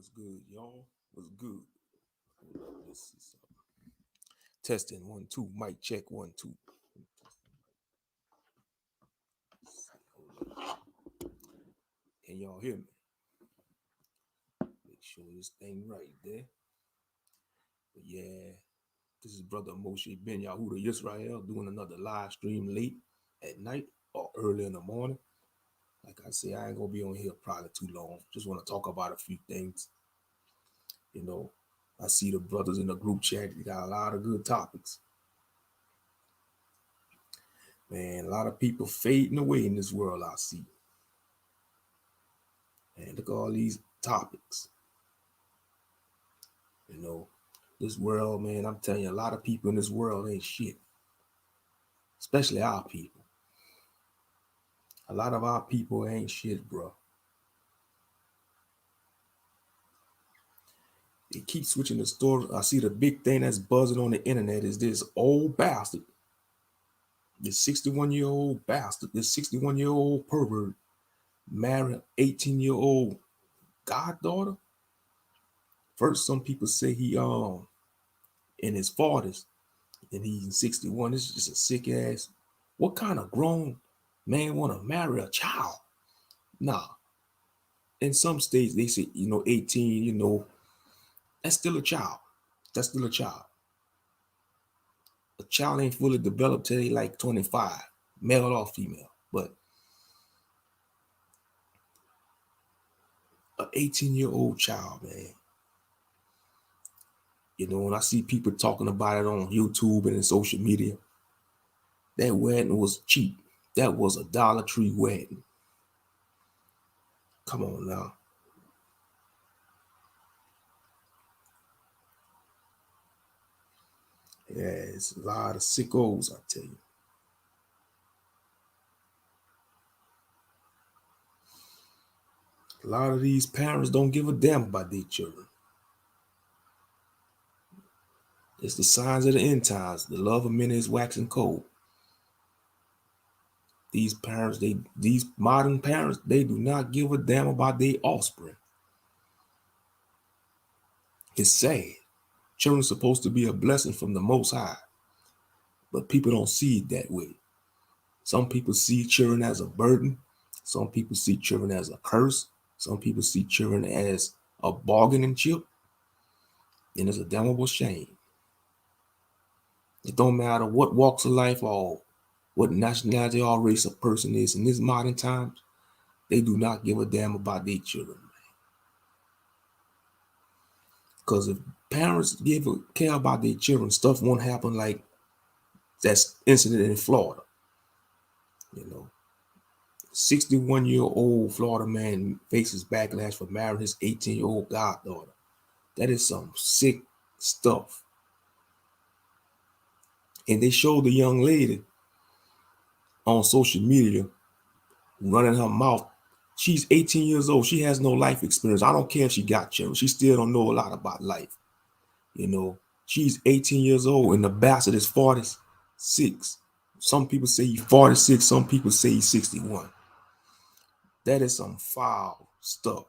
What's good, y'all? What's good? Hold up, let's see something. Testing 1 2. Mic check 1 2. Hold up. Can y'all hear me? Make sure this thing right there. But yeah, this is brother Moshe Ben Yahuda Yisrael doing another live stream late at night or early in the morning. Like I say, I ain't gonna be on here probably too long. Just want to talk about a few things. You know, I see the brothers in the group chat. They got a lot of good topics. Man, a lot of people fading away in this world. I see. And look at all these topics. You know, this world, man, I'm telling you, a lot of people in this world ain't shit. Especially our people. A lot of our people ain't shit, bro. They keep switching the story. I see the big thing that's buzzing on the internet is this old bastard, this 61-year-old bastard, this 61-year-old pervert married an 18-year-old goddaughter. First, some people say he in his 40s and he's 61. This is just a sick ass. What kind of grown man want to marry a child? Nah. In some states, they say, 18, that's still a child. That's still a child. A child ain't fully developed till they like 25, male or female. But an 18-year-old child, man. When I see people talking about it on YouTube and in social media, that wedding was cheap. That was a Dollar Tree wedding. Come on now. Yeah, it's a lot of sickos, I tell you. A lot of these parents don't give a damn about their children. It's the signs of the end times. The love of many is waxing cold. These parents, these modern parents, they do not give a damn about their offspring. It's sad. Children are supposed to be a blessing from the Most High, but people don't see it that way. Some people see children as a burden. Some people see children as a curse. Some people see children as a bargaining chip. And it's a damnable shame. It don't matter what walks of life or what nationality or race a person is in this modern times, they do not give a damn about their children. Because if parents care about their children, stuff won't happen like that incident in Florida. 61-year-old Florida man faces backlash for marrying his 18-year-old goddaughter. That is some sick stuff. And they showed the young lady on social media running her mouth. She's 18 years old. She has no life experience. I don't care if she got children. She still don't know a lot about life. She's 18 years old and the bastard is 46. Some people say he's 46. Some people say he's 61. That is some foul stuff.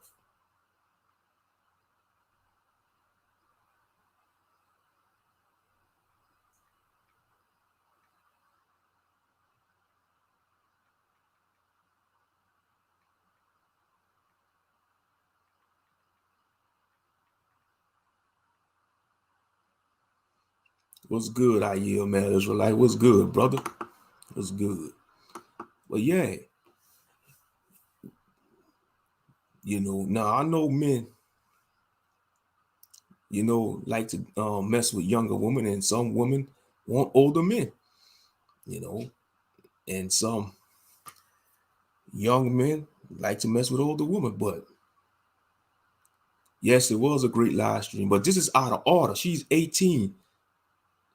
What's good, I yield, man? Israelite, what's good, brother? What's good? But yeah, now I know men, like to mess with younger women, and some women want older men, and some young men like to mess with older women. But yes, it was a great live stream, but this is out of order. She's 18.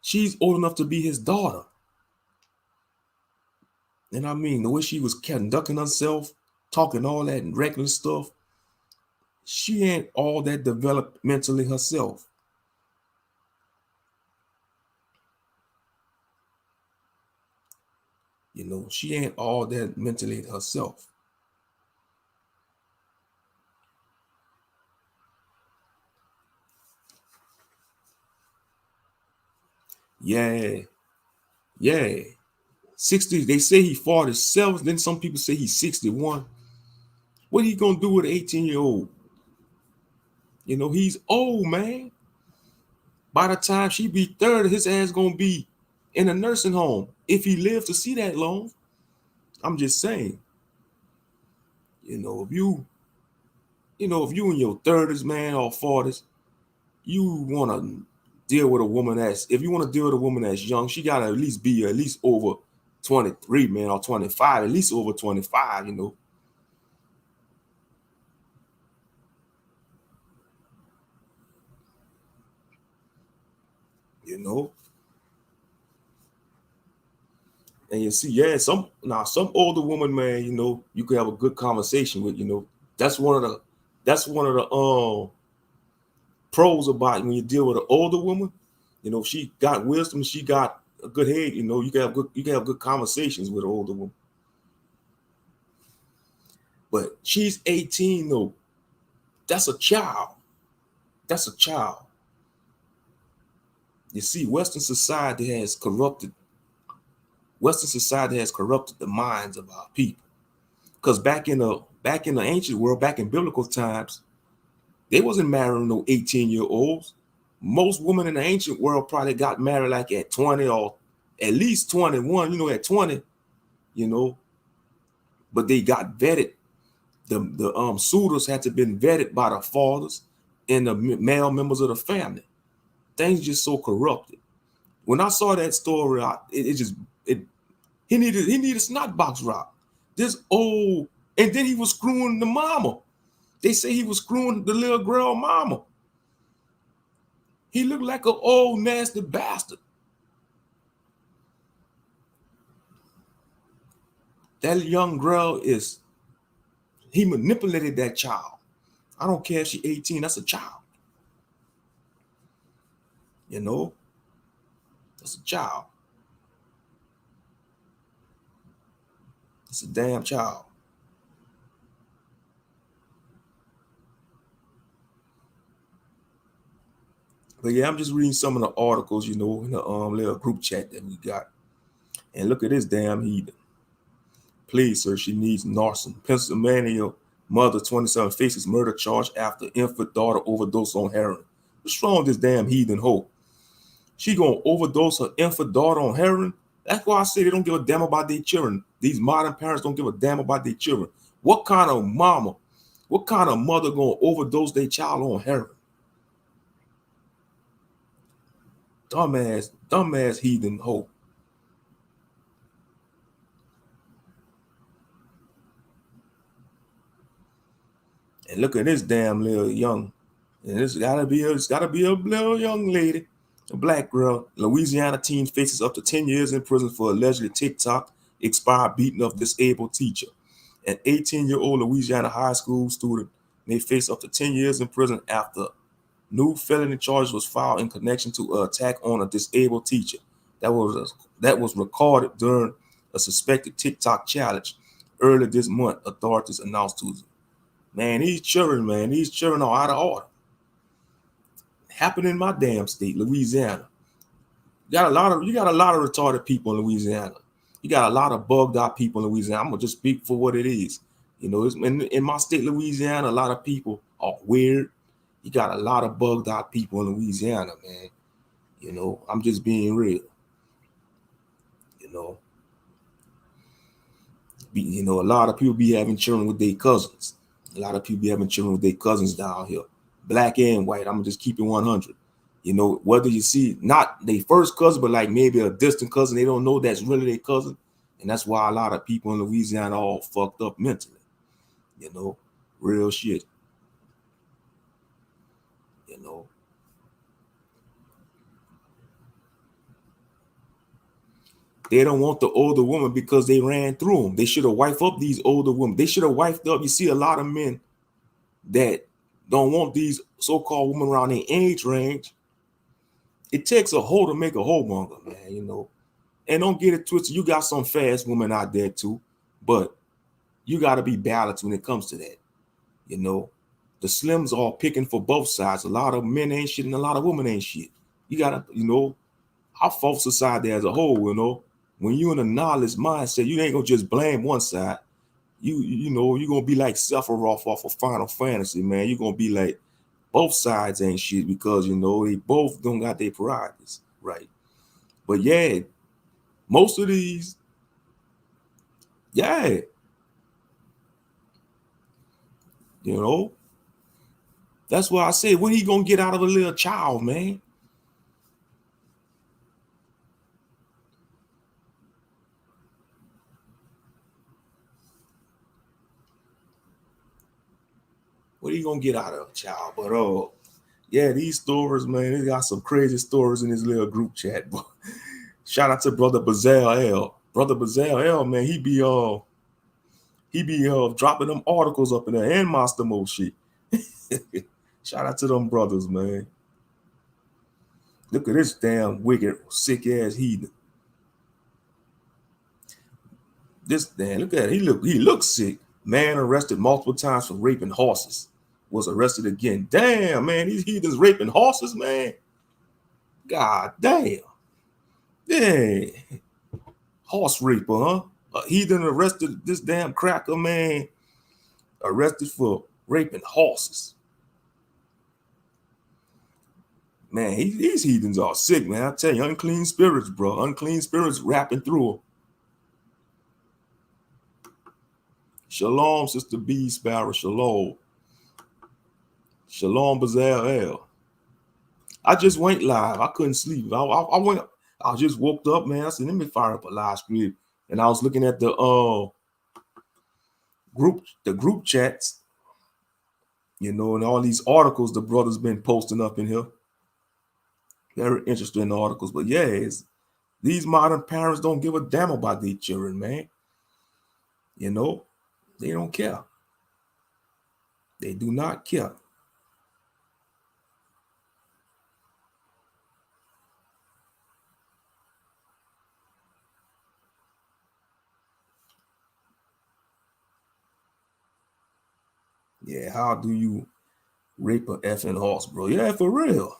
She's old enough to be his daughter. And I mean, the way she was conducting herself, talking all that reckless stuff, she ain't all that developed mentally herself. She ain't all that mentally herself. Yeah, yeah. 60, they say he 47, then some people say he's 61. What are you gonna do with an 18-year-old? He's old, man. By the time she be 30, his ass gonna be in a nursing home if he lives to see that long. I'm just saying, if you in your 30s, man, or 40s, you wanna deal with a woman if you want to deal with a woman that's young, she gotta at least be at least over 23, man, or 25, at least over 25. You know. And you see, yeah, some older woman, man, you could have a good conversation with. That's one of the pros about when you deal with an older woman. She got wisdom, she got a good head. You can have good conversations with an older woman. But she's 18 though. That's a child. That's a child. You see, Western society has corrupted the minds of our people. Because back in the ancient world, back in biblical times, they wasn't marrying no 18-year-olds. Most women in the ancient world probably got married like at 20 or at least 21, at 20, you know, but they got vetted. The suitors had to been vetted by the fathers and the male members of the family. Things just so corrupted. When I saw that story, he needed snot box rock. This old, and then he was screwing the mama. They say he was screwing the little girl mama. He looked like an old nasty bastard. That young girl he manipulated that child. I don't care if she's 18, that's a child. That's a child. It's a damn child. But yeah, I'm just reading some of the articles, in the little group chat that we got. And look at this damn heathen. Please, sir, she needs Narson. Pennsylvania mother 27 faces murder charge after infant daughter overdose on heroin. What's wrong with this damn heathen hoe? She gonna overdose her infant daughter on heroin? That's why I say they don't give a damn about their children. These modern parents don't give a damn about their children. What kind of mother gonna overdose their child on heroin? Dumbass heathen hoe. And look at this damn little young. And it's gotta be a little young lady, a black girl. Louisiana teen faces up to 10 years in prison for allegedly TikTok expired beating of disabled teacher. An 18-year-old Louisiana high school student may face up to 10 years in prison after new felony charges was filed in connection to an attack on a disabled teacher. That was recorded during a suspected TikTok challenge earlier this month. Authorities announced Tuesday. Man, these children are out of order. Happened in my damn state, Louisiana. You got a lot of retarded people in Louisiana. You got a lot of bugged out people in Louisiana. I'm gonna just speak for what it is. It's in my state, Louisiana, a lot of people are weird. You got a lot of bugged out people in Louisiana, man. I'm just being real. You know, a lot of people be having children with their cousins. A lot of people be having children with their cousins down here, black and white. I'm gonna just keep it 100. Whether you see not their first cousin, but like maybe a distant cousin, they don't know that's really their cousin, and that's why a lot of people in Louisiana are all fucked up mentally. Real shit. You know, they don't want the older woman because they ran through them. They should have wifed up these older women. They should have wifed up. You see a lot of men that don't want these so-called women around their age range. It takes a hoe to make a homemonger, man. And don't get it twisted. You got some fast women out there too, but you got to be balanced when it comes to that. The slims are picking for both sides. A lot of men ain't shit and a lot of women ain't shit. You gotta, our false society as a whole, you know, when you're in a knowledge mindset, you ain't gonna just blame one side. You know, you're gonna be like Sephiroth off of Final Fantasy, man. You're gonna be like both sides ain't shit because you know they both don't got their priorities, right? But yeah, most of these, yeah, you know, that's why I said, what he gonna get out of a little child, man? What are you gonna get out of a child? But yeah, these stories, man, they got some crazy stories in this little group chat. But shout out to brother Bazell L. Brother Bazell L, man, he be dropping them articles up in there and Monster Mode shit. Shout out to them brothers, man. Look at this damn wicked, sick ass heathen. This damn, look at it. He looks sick. Man arrested multiple times for raping horses. Was arrested again. Damn, man, these heathens raping horses, man. God damn. Dang. Horse raper, huh? A heathen arrested this damn cracker, man. Arrested for raping horses. Man, these heathens are sick, man. I tell you, unclean spirits, bro. Unclean spirits wrapping through them. Shalom, Sister B. Sparrow. Shalom. Shalom, Bazell L. I just went live. I couldn't sleep. I went. I just woke up, man. I said, let me fire up a live stream, and I was looking at the group chats, you know, and all these articles the brothers been posting up in here. Very interesting articles, but yeah, these modern parents don't give a damn about their children, man. You know, they don't care. They do not care. Yeah, how do you rape a effing horse, bro? Yeah, for real.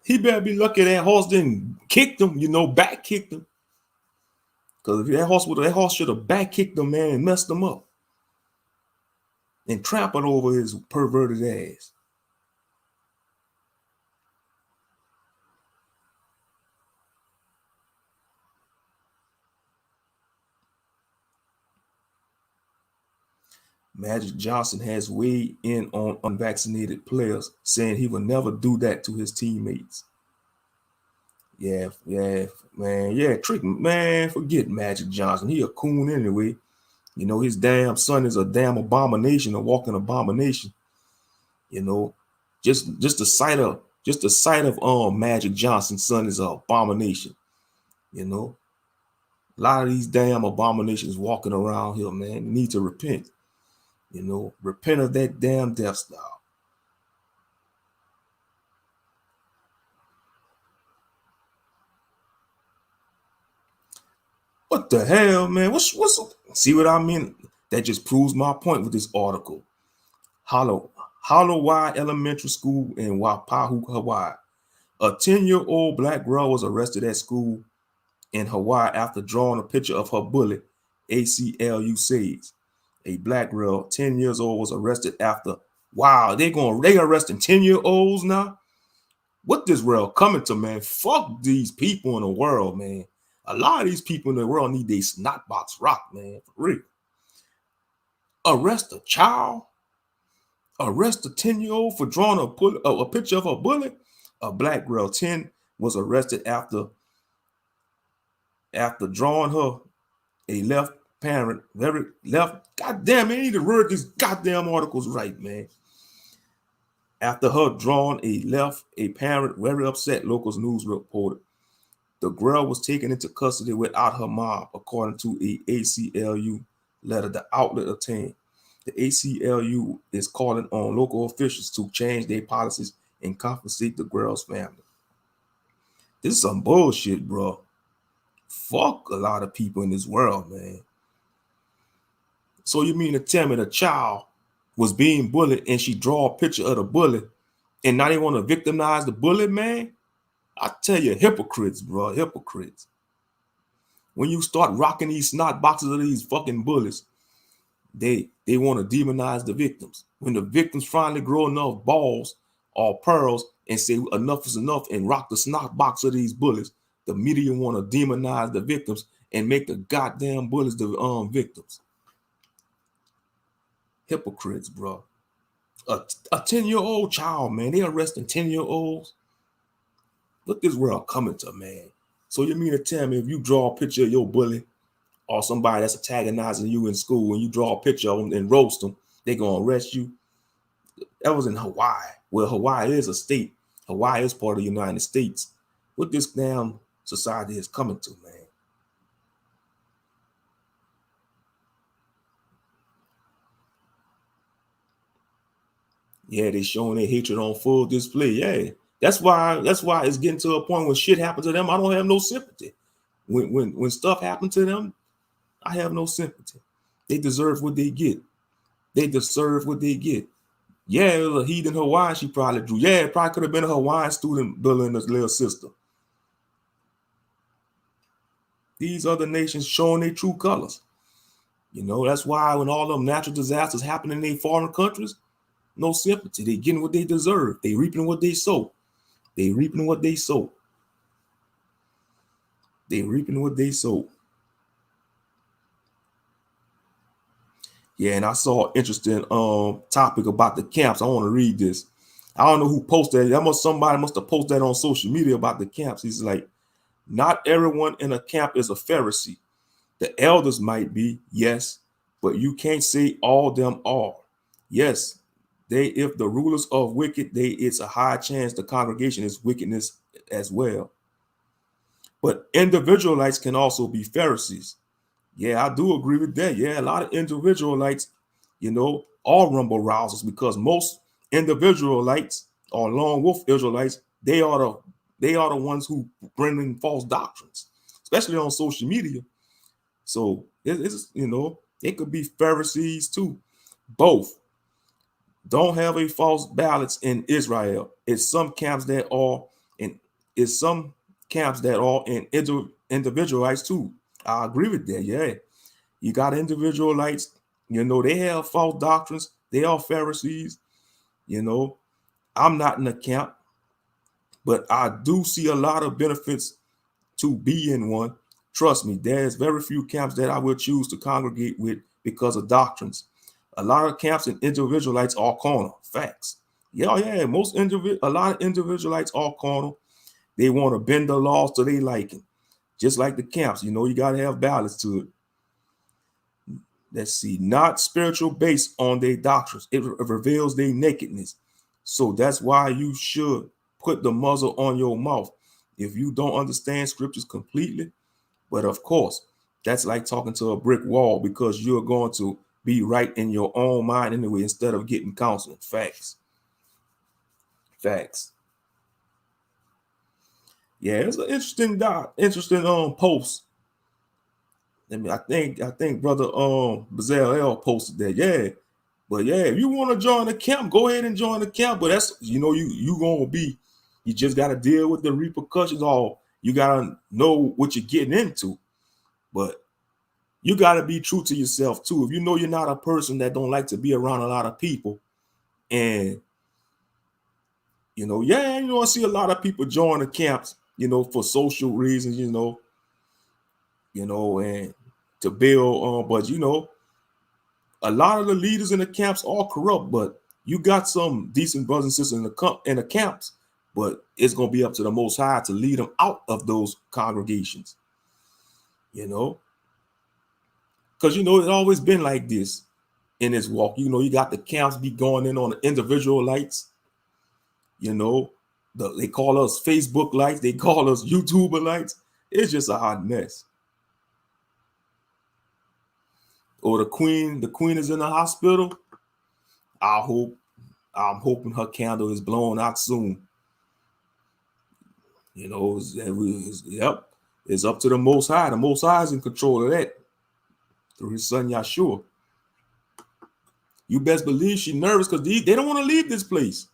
He better be lucky that horse didn't kick him, you know, back kicked him. Because if that horse should have back kicked him, man, and messed him up and trampled over his perverted ass. Magic Johnson has weighed in on unvaccinated players, saying he will never do that to his teammates. Yeah, man. Yeah, trick, man. Forget Magic Johnson. He a coon anyway. You know, his damn son is a damn abomination, a walking abomination. You know, just the sight of Magic Johnson's son is an abomination. You know, a lot of these damn abominations walking around here, man, need to repent. You know, repent of that damn death style. What the hell, man? What's see what I mean? That just proves my point with this article. Holloway Elementary School in Waipahu, Hawaii. A 10-year-old black girl was arrested at school in Hawaii after drawing a picture of her bully, ACLU says. A black girl, 10 years old, was arrested after. Wow, they arresting 10-year-olds now? What this world coming to, man? Fuck these people in the world, man. A lot of these people in the world need their snot box rock, man. For real. Arrest a child? Arrest a 10-year-old for drawing a picture of a bully? A black girl, 10, was arrested after drawing her a left parent, very left. Goddamn, man, I need to read these goddamn articles right, man. After her drawing a parent very upset, Locals News reported. The girl was taken into custody without her mom, according to a ACLU letter the outlet obtained. The ACLU is calling on local officials to change their policies and compensate the girl's family. This is some bullshit, bro. Fuck a lot of people in this world, man. So you mean to tell me the child was being bullied and she draw a picture of the bully and now they want to victimize the bully, man? I tell you, hypocrites, bro, hypocrites. When you start rocking these snot boxes of these fucking bullies, they want to demonize the victims. When the victims finally grow enough balls or pearls and say enough is enough and rock the snot box of these bullies, the media want to demonize the victims and make the goddamn bullies the victims. Hypocrites, bro. A 10-year-old child, man, they arresting 10-year-olds. Look this world coming to, man. So you mean to tell me if you draw a picture of your bully or somebody that's antagonizing you in school and you draw a picture of them and roast them, they gonna arrest you? That was in Hawaii. Well, Hawaii is a state. Hawaii is part of the United States. What this damn society is coming to, man. Yeah, they showing their hatred on full display. Yeah, that's why it's getting to a point when shit happens to them, I don't have no sympathy. When stuff happened to them, I have no sympathy. They deserve what they get. They deserve what they get. Yeah, it was a heathen Hawaiian she probably drew. Yeah, it probably could have been a Hawaiian student bullying this little sister. These other nations showing their true colors. You know, that's why when all them natural disasters happen in their foreign countries, no sympathy. They getting what they deserve. They reaping what they sow. They reaping what they sow. They reaping what they sow. Yeah, and I saw an interesting topic about the camps. I want to read this. I don't know who posted that. Somebody must have posted that on social media about the camps. He's like, not everyone in a camp is a Pharisee. The elders might be, yes, but you can't say all them are. Yes, if the rulers are wicked, it's a high chance the congregation is wickedness as well. But individualites can also be Pharisees. Yeah, I do agree with that. Yeah, a lot of individualites, you know, are rumble rousers because most individualites or lone wolf Israelites, they are the ones who bring in false doctrines, especially on social media. So it's you know, it could be Pharisees too. Both. Don't have a false balance in Israel. It's some camps that are in individualites too. I agree with that. Yeah. You got individualites, you know, they have false doctrines. They are Pharisees. You know, I'm not in the camp, but I do see a lot of benefits to be in one. Trust me, there's very few camps that I will choose to congregate with because of doctrines. A lot of camps and individualites are carnal. Facts. Yeah, a lot of individualites are carnal. They want to bend the laws to their liking. Just like the camps, you know, you got to have balance to it. Let's see, not spiritual based on their doctrines. It reveals their nakedness. So that's why you should put the muzzle on your mouth if you don't understand scriptures completely. But of course, that's like talking to a brick wall because you're going to be right in your own mind anyway instead of getting counseling. Facts. Facts. Yeah, it's an interesting post. I think brother Bezalel posted that. Yeah. But yeah, if you want to join the camp, go ahead and join the camp. But that's, you know, you gonna be, you just gotta deal with the repercussions. Or you gotta know what you're getting into. But you gotta be true to yourself too. If you know you're not a person that don't like to be around a lot of people, and you know, yeah, you know, I see a lot of people join the camps, you know, for social reasons, you know, and to build but you know, a lot of the leaders in the camps are corrupt, but you got some decent brothers and sisters in the camps, but it's going to be up to the Most High to lead them out of those congregations, you know, because, you know, it's always been like this in this walk. You know, you got the camps be going in on the individual lights, you know, they call us Facebook lights, they call us YouTuber lights. It's just a hot mess. Or the queen is in the hospital. I'm hoping her candle is blown out soon. You know, it's up to the Most High. The Most High is in control of that through his son Yahshua. You best believe she's nervous because they don't want to leave this place.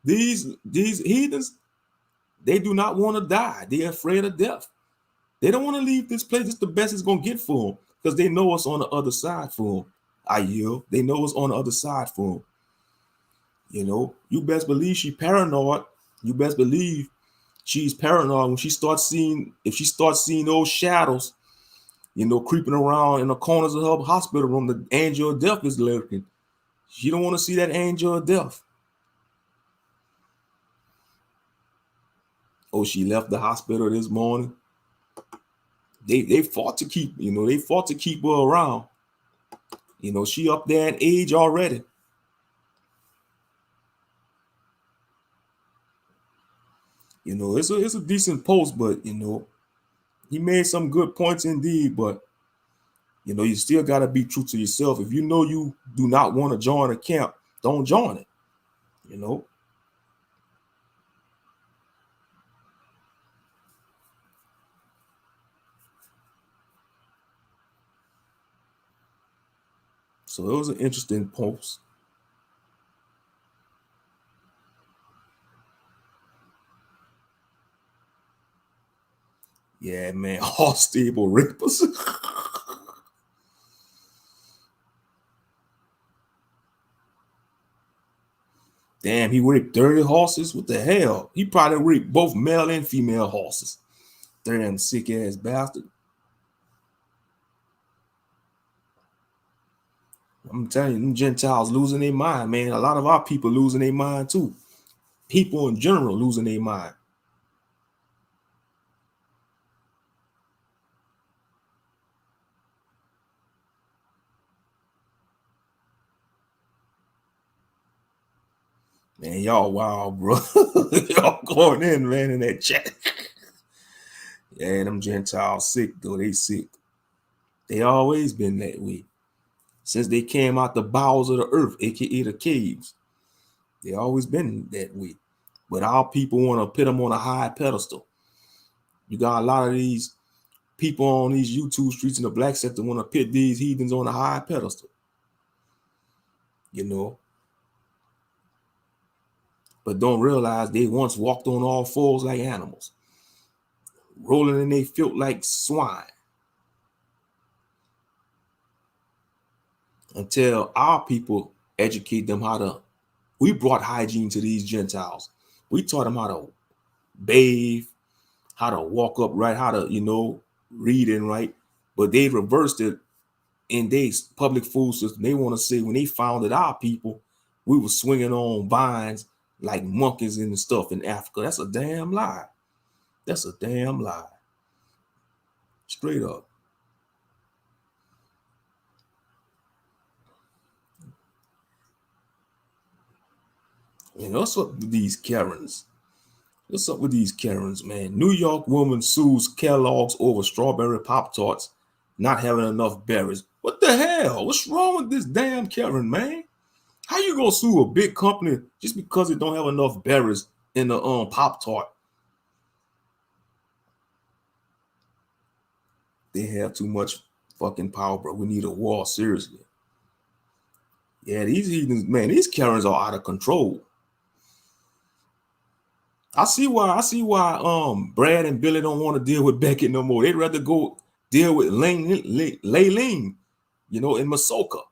These heathens, They do not want to die. They're afraid of death. They don't want to leave this place. It's the best it's going to get for them because they know it's on the other side for them. I yield. They know it's on the other side for them. You know, you best believe she's paranoid. You best believe she's paranoid when she starts seeing, if she starts seeing those shadows, you know, creeping around in the corners of her hospital room, the angel of death is lurking. She don't want to see that angel of death. Oh, she left the hospital this morning. They fought to keep, you know, they fought to keep her around. You know, she up there in age already. You know, it's a decent post, but you know, he made some good points indeed, but you know, you still got to be true to yourself. If you know you do not want to join a camp, don't join it. You know. So it was an interesting post. Yeah, man, all stable rapers. Damn, he raped 30 horses? What the hell? He probably raped both male and female horses. Damn sick ass bastard. I'm telling you, them Gentiles losing their mind, man. A lot of our people losing their mind too. People in general losing their mind. Man, y'all wild, bro. Y'all going in, man, in that chat. Yeah, them Gentiles sick, though. They sick. They always been that way. Since they came out the bowels of the earth, aka the caves. They always been that way. But our people want to put them on a high pedestal. You got a lot of these people on these YouTube streets in the black sector want to put these heathens on a high pedestal. You know, but don't realize they once walked on all fours like animals, rolling in their filth like swine. Until our people educate them how to, we brought hygiene to these Gentiles. We taught them how to bathe, how to walk upright, how to, you know, read and write. But they reversed it in their public food system. They want to say when they founded our people, we were swinging on vines like monkeys and stuff in Africa. That's a damn lie. That's a damn lie. Straight up. You know, what's up with these Karens? What's up with these Karens, man? New York woman sues Kellogg's over strawberry Pop-Tarts not having enough berries. What the hell? What's wrong with this damn Karen, man? How you gonna sue a big company just because it don't have enough berries in the Pop-Tart? They have too much fucking power, bro. We need a war, seriously. Yeah, these heathens, man, these Karens are out of control. I see why Brad and Billy don't want to deal with Beckett no more. They'd rather go deal with Layleen, you know, in Masoka,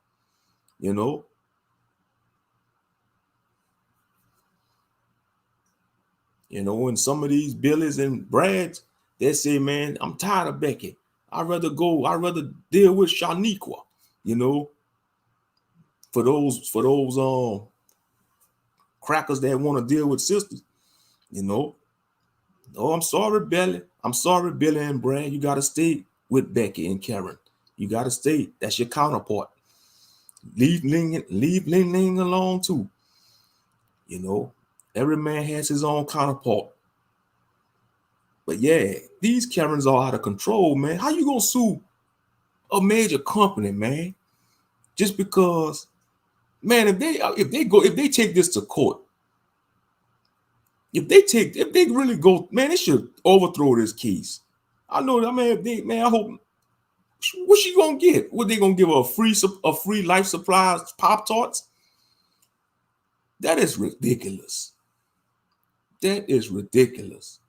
you know. You know, and some of these Billies and Brads, they say, man, I'm tired of Beckett. I'd rather deal with Shaniqua, you know, for those crackers that want to deal with sisters, you know. Oh, I'm sorry, Billy. I'm sorry, Billy and Brad. You gotta stay with Becky and Karen. You gotta stay. That's your counterpart. Leave Ling alone too. You know, every man has his own counterpart. But yeah, these Karens are out of control, man. How you gonna sue a major company, man? Just because, man, if they take this to court, if they really go, man, they should overthrow this case. I know, I mean, I hope. What she gonna get? What they gonna give her a free life supply of Pop-Tarts? That is ridiculous. That is ridiculous.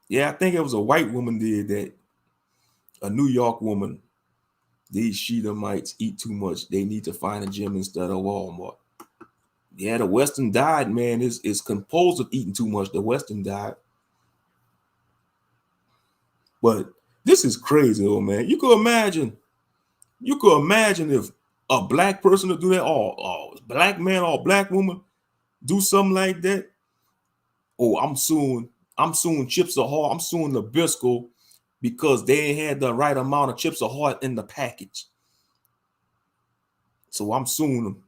Yeah, I think it was a white woman did that. A New York woman. These Shedamites eat too much. They need to find a gym instead of Walmart. Yeah, the Western diet, man, is composed of eating too much. The Western diet. But this is crazy, though, man. You could imagine if a black person to do that, or black man or black woman do something like that. Oh, I'm suing Chips Ahoy. I'm suing Nabisco because they ain't had the right amount of Chips Ahoy in the package. So I'm suing them.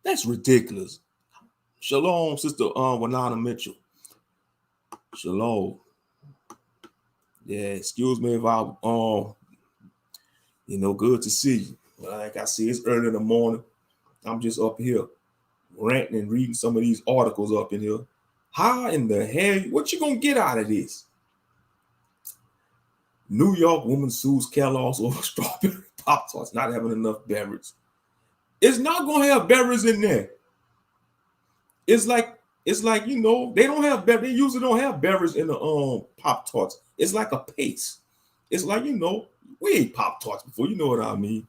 That's ridiculous. Shalom, Sister Wanana Mitchell. Shalom. Yeah, excuse me if I good to see you. Like I see, it's early in the morning. I'm just up here ranting and reading some of these articles up in here. How in the hell, what you gonna get out of this? New York woman sues Kellogg's over strawberry Pop-Tarts not having enough berries. It's not gonna have berries in there. It's like they don't have berries. They usually don't have berries in the Pop-Tarts. It's like a paste. It's like, we ate Pop-Tarts before, you know what I mean.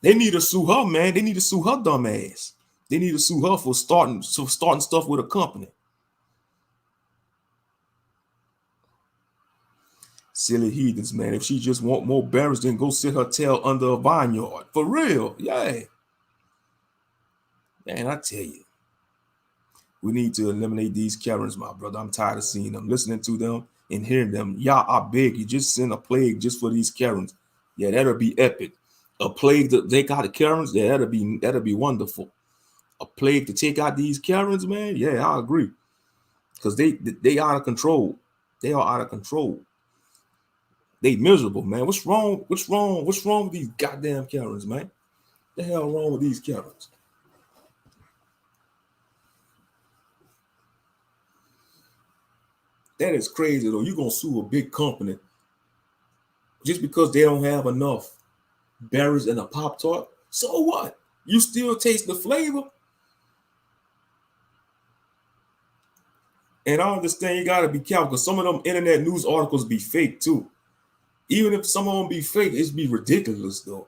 They need to sue her, man. They need to sue her dumb ass. They need to sue her for starting stuff with a company. Silly heathens, man. If she just want more berries, then go sit her tail under a vineyard. For real. Yeah. Man, I tell you. We need to eliminate these Karens, my brother. I'm tired of seeing them, listening to them, and hearing them. Y'all, I beg you, just send a plague just for these Karens. Yeah, that'll be epic. A plague to take out the Karens, yeah, that'll be wonderful. A plague to take out these Karens, man. Yeah, I agree. Because they out of control. They are out of control. They miserable, man. What's wrong? What's wrong with these goddamn Karens, man? The hell wrong with these Karens? That is crazy, though. You're going to sue a big company just because they don't have enough berries in a Pop-Tart? So what? You still taste the flavor? And I understand you got to be careful because some of them internet news articles be fake, too. Even if some of them be fake, it's be ridiculous, though.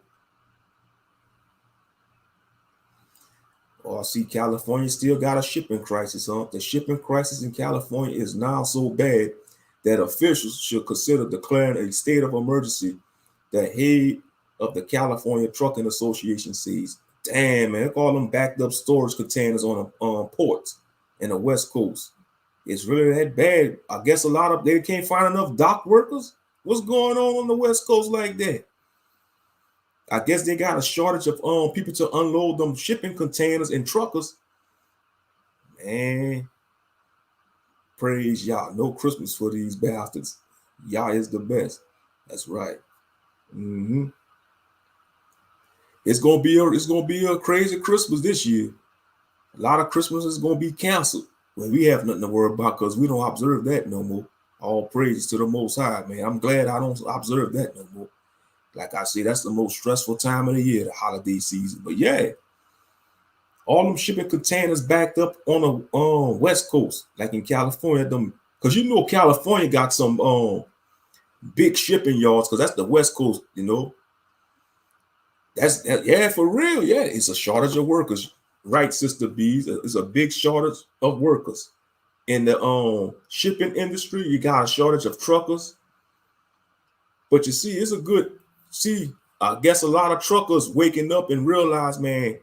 Oh, I see California still got a shipping crisis, huh? The shipping crisis in California is now so bad that officials should consider declaring a state of emergency, the head of the California Trucking Association says. Damn, man, all them backed up storage containers on ports in the West Coast. It's really that bad. I guess they can't find enough dock workers. What's going on the West Coast like that? I guess they got a shortage of people to unload them shipping containers and truckers. Man, praise y'all. No Christmas for these bastards. Y'all is the best. That's right. Mm-hmm. It's gonna be a crazy Christmas this year. A lot of Christmas is gonna be canceled. Well, we have nothing to worry about because we don't observe that no more. All praise to the Most High, man. I'm glad I don't observe that no more. Like I say, that's the most stressful time of the year, the holiday season. But yeah, all them shipping containers backed up on the West Coast, like in California, because California got some big shipping yards, because that's the West Coast, Yeah, for real. Yeah, it's a shortage of workers, right, Sister Bees? It's a big shortage of workers in the shipping industry. You got a shortage of truckers, but you see, I guess a lot of truckers waking up and realize, man,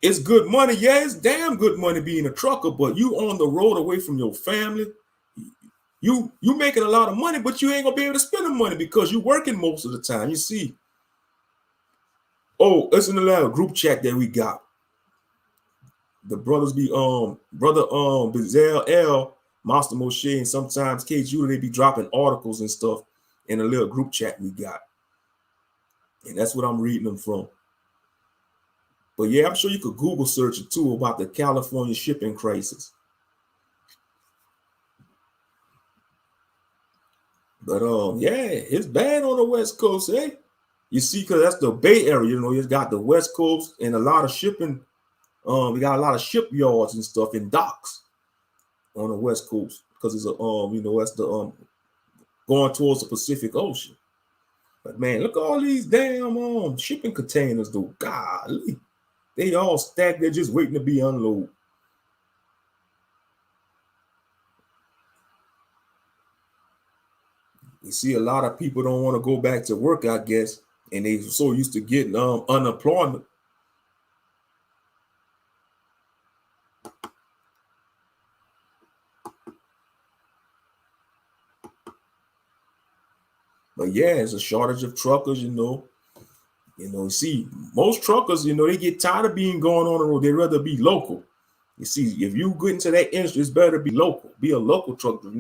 it's good money. Yeah, it's damn good money being a trucker, but you on the road away from your family. You making a lot of money, but you ain't gonna be able to spend the money because you're working most of the time. You see. Oh, it's in the little group chat that we got. The brothers be brother Bizelle L, Master Moshe, and sometimes K Judah, they be dropping articles and stuff in a little group chat we got. And that's what I'm reading them from. But yeah, I'm sure you could Google search it too about the California shipping crisis. But yeah, it's bad on the West Coast, eh? You see, because that's the Bay Area, you got the West Coast and a lot of shipping We got a lot of shipyards and stuff in docks on the West Coast because it's a that's the going towards the Pacific Ocean. But man, look at all these damn shipping containers though. Golly. They all stacked, they're just waiting to be unloaded. You see, a lot of people don't want to go back to work, I guess, and they so used to getting unemployment. But yeah, it's a shortage of truckers, you see, most truckers, they get tired of being going on the road. They'd rather be local. You see, if you get into that industry, it's better to be local. Be a local trucker, be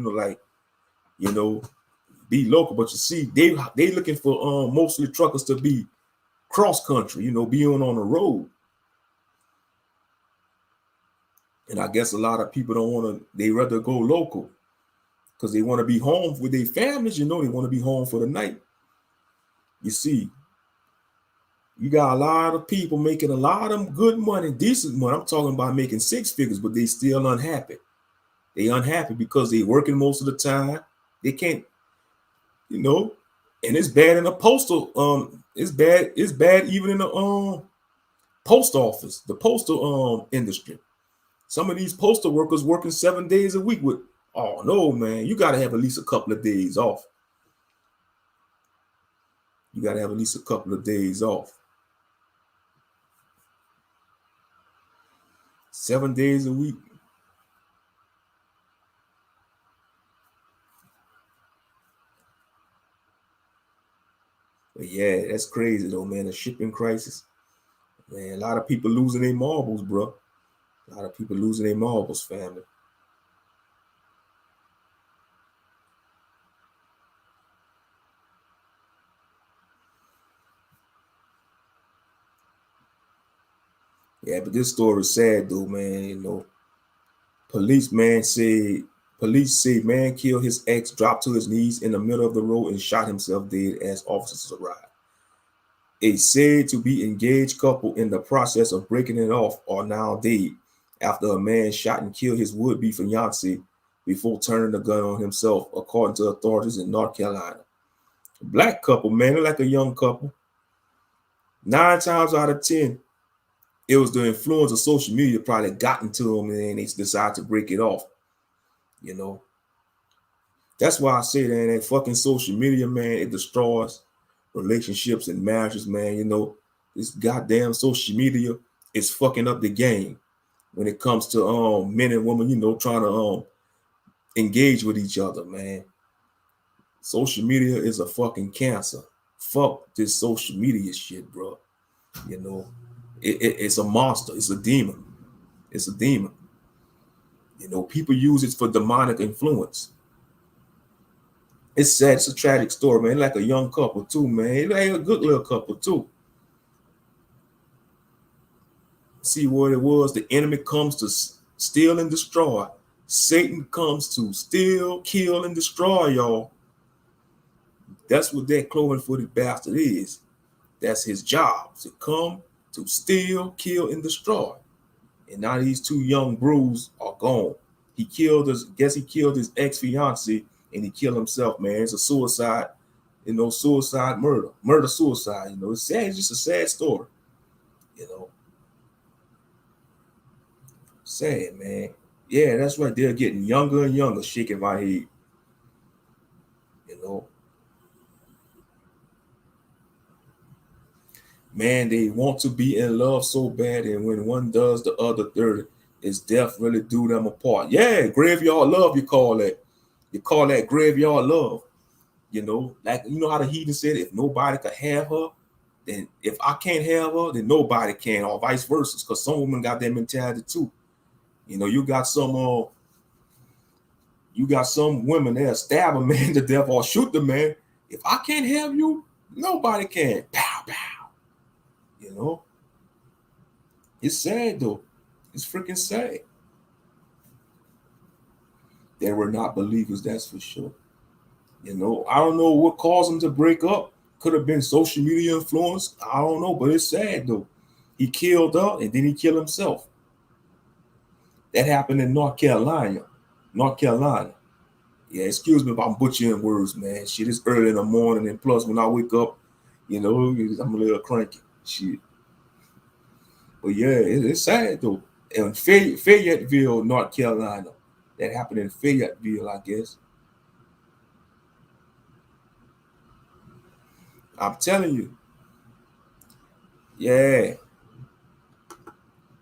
local. But you see, they looking for mostly truckers to be cross country, being on the road. And I guess a lot of people don't want to, they rather go local because they want to be home with their families, they want to be home for the night. You see, you got a lot of people making a lot of good money, decent money. I'm talking about making six figures, but they still unhappy. They unhappy because they working most of the time. They can't, and it's bad in the postal. It's bad even in the post office, the postal industry. Some of these postal workers working 7 days a week with, oh no, man, you got to have at least a couple of days off. You got to have at least a couple of days off. 7 days a week. But yeah, that's crazy though, man. The shipping crisis. Man, a lot of people losing their marbles, bro. A lot of people losing their marbles, family. Yeah, but this story is sad though, man. Police say man killed his ex, dropped to his knees in the middle of the road and shot himself dead as officers arrived. A said to be engaged couple in the process of breaking it off are now dead after a man shot and killed his would-be fiance before turning the gun on himself, according to authorities in North Carolina. A black couple, man, they're like a young couple. 9 times out of 10, it was the influence of social media probably gotten to them and they decided to break it off. That's why I say that fucking social media, man, it destroys relationships and marriages, man. This goddamn social media is fucking up the game when it comes to men and women, trying to engage with each other, man. Social media is a fucking cancer. Fuck this social media shit, bro. It's a monster. It's a demon. It's a demon. People use it for demonic influence. It's sad. It's a tragic story, man. Like a young couple too, man. Like a good little couple too. See what it was. The enemy comes to steal and destroy. Satan comes to steal, kill, and destroy, y'all. That's what that cloven-footed bastard is. That's his job, to come to steal, kill, and destroy. And now these two young brews are gone. He killed his ex-fiancee and he killed himself, man. It's a suicide, suicide murder-suicide. It's sad. It's just a sad story. Sad, man. Yeah, that's right. They're getting younger and younger, shaking my head. Man, they want to be in love so bad, and when one does, the other third is death really do them apart. Yeah, graveyard love, you call that. You call that graveyard love. Like how the heathen said, if nobody could have her, then if I can't have her, then nobody can, or vice versa. Because some women got that mentality too. You got some women there stab a man to death or shoot the man. If I can't have you, nobody can. Pow, pow. It's sad though. It's freaking sad. They were not believers, that's for sure. I don't know what caused them to break up. Could have been social media influence. I don't know, but it's sad though. He killed her and then he killed himself. That happened in North Carolina. North Carolina. Yeah, excuse me if I'm butchering words, man. Shit, it's early in the morning, and plus when I wake up, I'm a little cranky. Shit. But yeah, it's sad though. In Fayetteville, North Carolina. That happened in Fayetteville, I guess. I'm telling you. Yeah.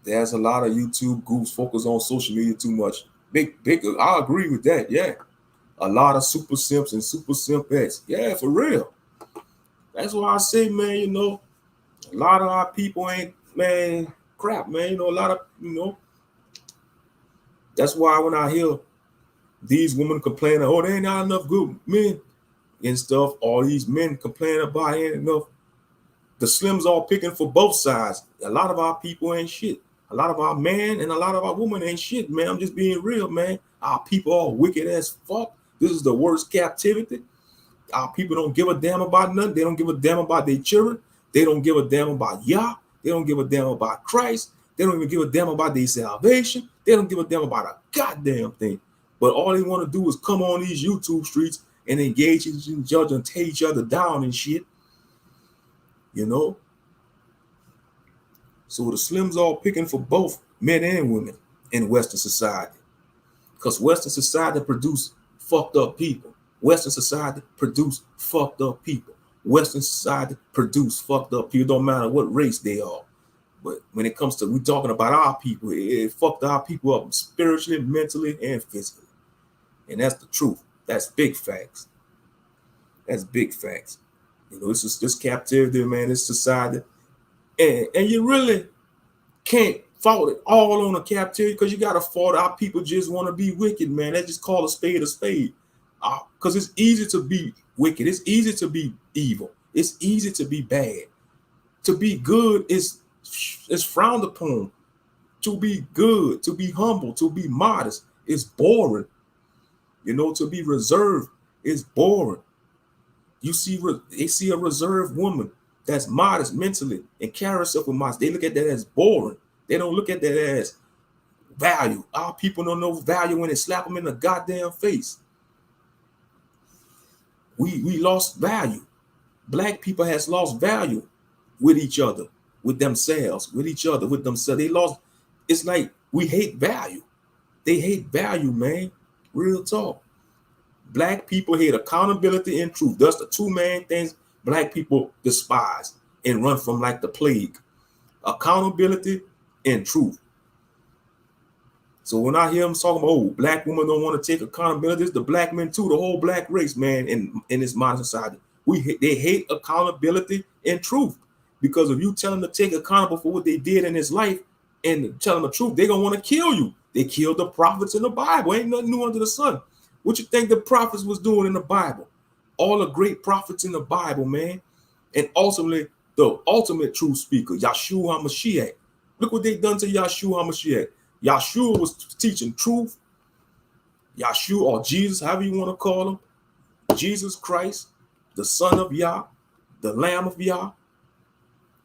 There's a lot of YouTube goofs focus on social media too much. Big, I agree with that. Yeah. A lot of super simps and super simpettes. Yeah, for real. That's why I say, man, a lot of our people ain't, man, crap, man. A lot of, that's why when I hear these women complaining, oh, there ain't not enough good men and stuff, all these men complaining about ain't enough. The Slims all picking for both sides. A lot of our people ain't shit. A lot of our men and a lot of our women ain't shit, man. I'm just being real, man. Our people all wicked as fuck. This is the worst captivity. Our people don't give a damn about nothing. They don't give a damn about their children. They don't give a damn about Yah. They don't give a damn about Christ. They don't even give a damn about their salvation. They don't give a damn about a goddamn thing. But all they want to do is come on these YouTube streets and engage in judge and tear each other down and shit. So the Slims all picking for both men and women in Western society. Because Western society produce fucked up people. Western society produce fucked up people. Western society produce fucked up people. Don't matter what race they are. But when it comes to, we talking about our people, it fucked our people up spiritually, mentally, and physically. And that's the truth. That's big facts. That's big facts. It's just this captivity, man, this society. And you really can't fault it all on a captivity because you got to fault our people just want to be wicked, man. They just call a spade a spade. Because it's easy to be wicked. It's easy to be evil. It's easy to be bad. To be good is frowned upon. To be good, to be humble, to be modest is boring. To be reserved is boring. They see a reserved woman that's modest mentally and carry herself with modesty. They look at that as boring. They don't look at that as value. Our people don't know value when they slap them in the goddamn face. We lost value. Black people has lost value with each other, with themselves, with each other, with themselves. They lost. It's like we hate value. They hate value, man. Real talk. Black people hate accountability and truth. That's the two main things Black people despise and run from like the plague. Accountability and truth. So when I hear them talking about, Black women don't want to take accountability, it's the Black men too, the whole Black race, man, in this modern society. They hate accountability and truth. Because if you tell them to take accountable for what they did in his life and tell them the truth, they're going to want to kill you. They killed the prophets in the Bible. Ain't nothing new under the sun. What you think the prophets was doing in the Bible? All the great prophets in the Bible, man. And ultimately, the ultimate truth speaker, Yahshua HaMashiach. Look what they done to Yahshua HaMashiach. Yahshua was teaching truth. Yahshua, or Jesus, however you want to call him. Jesus Christ, the Son of Yah, the Lamb of Yah.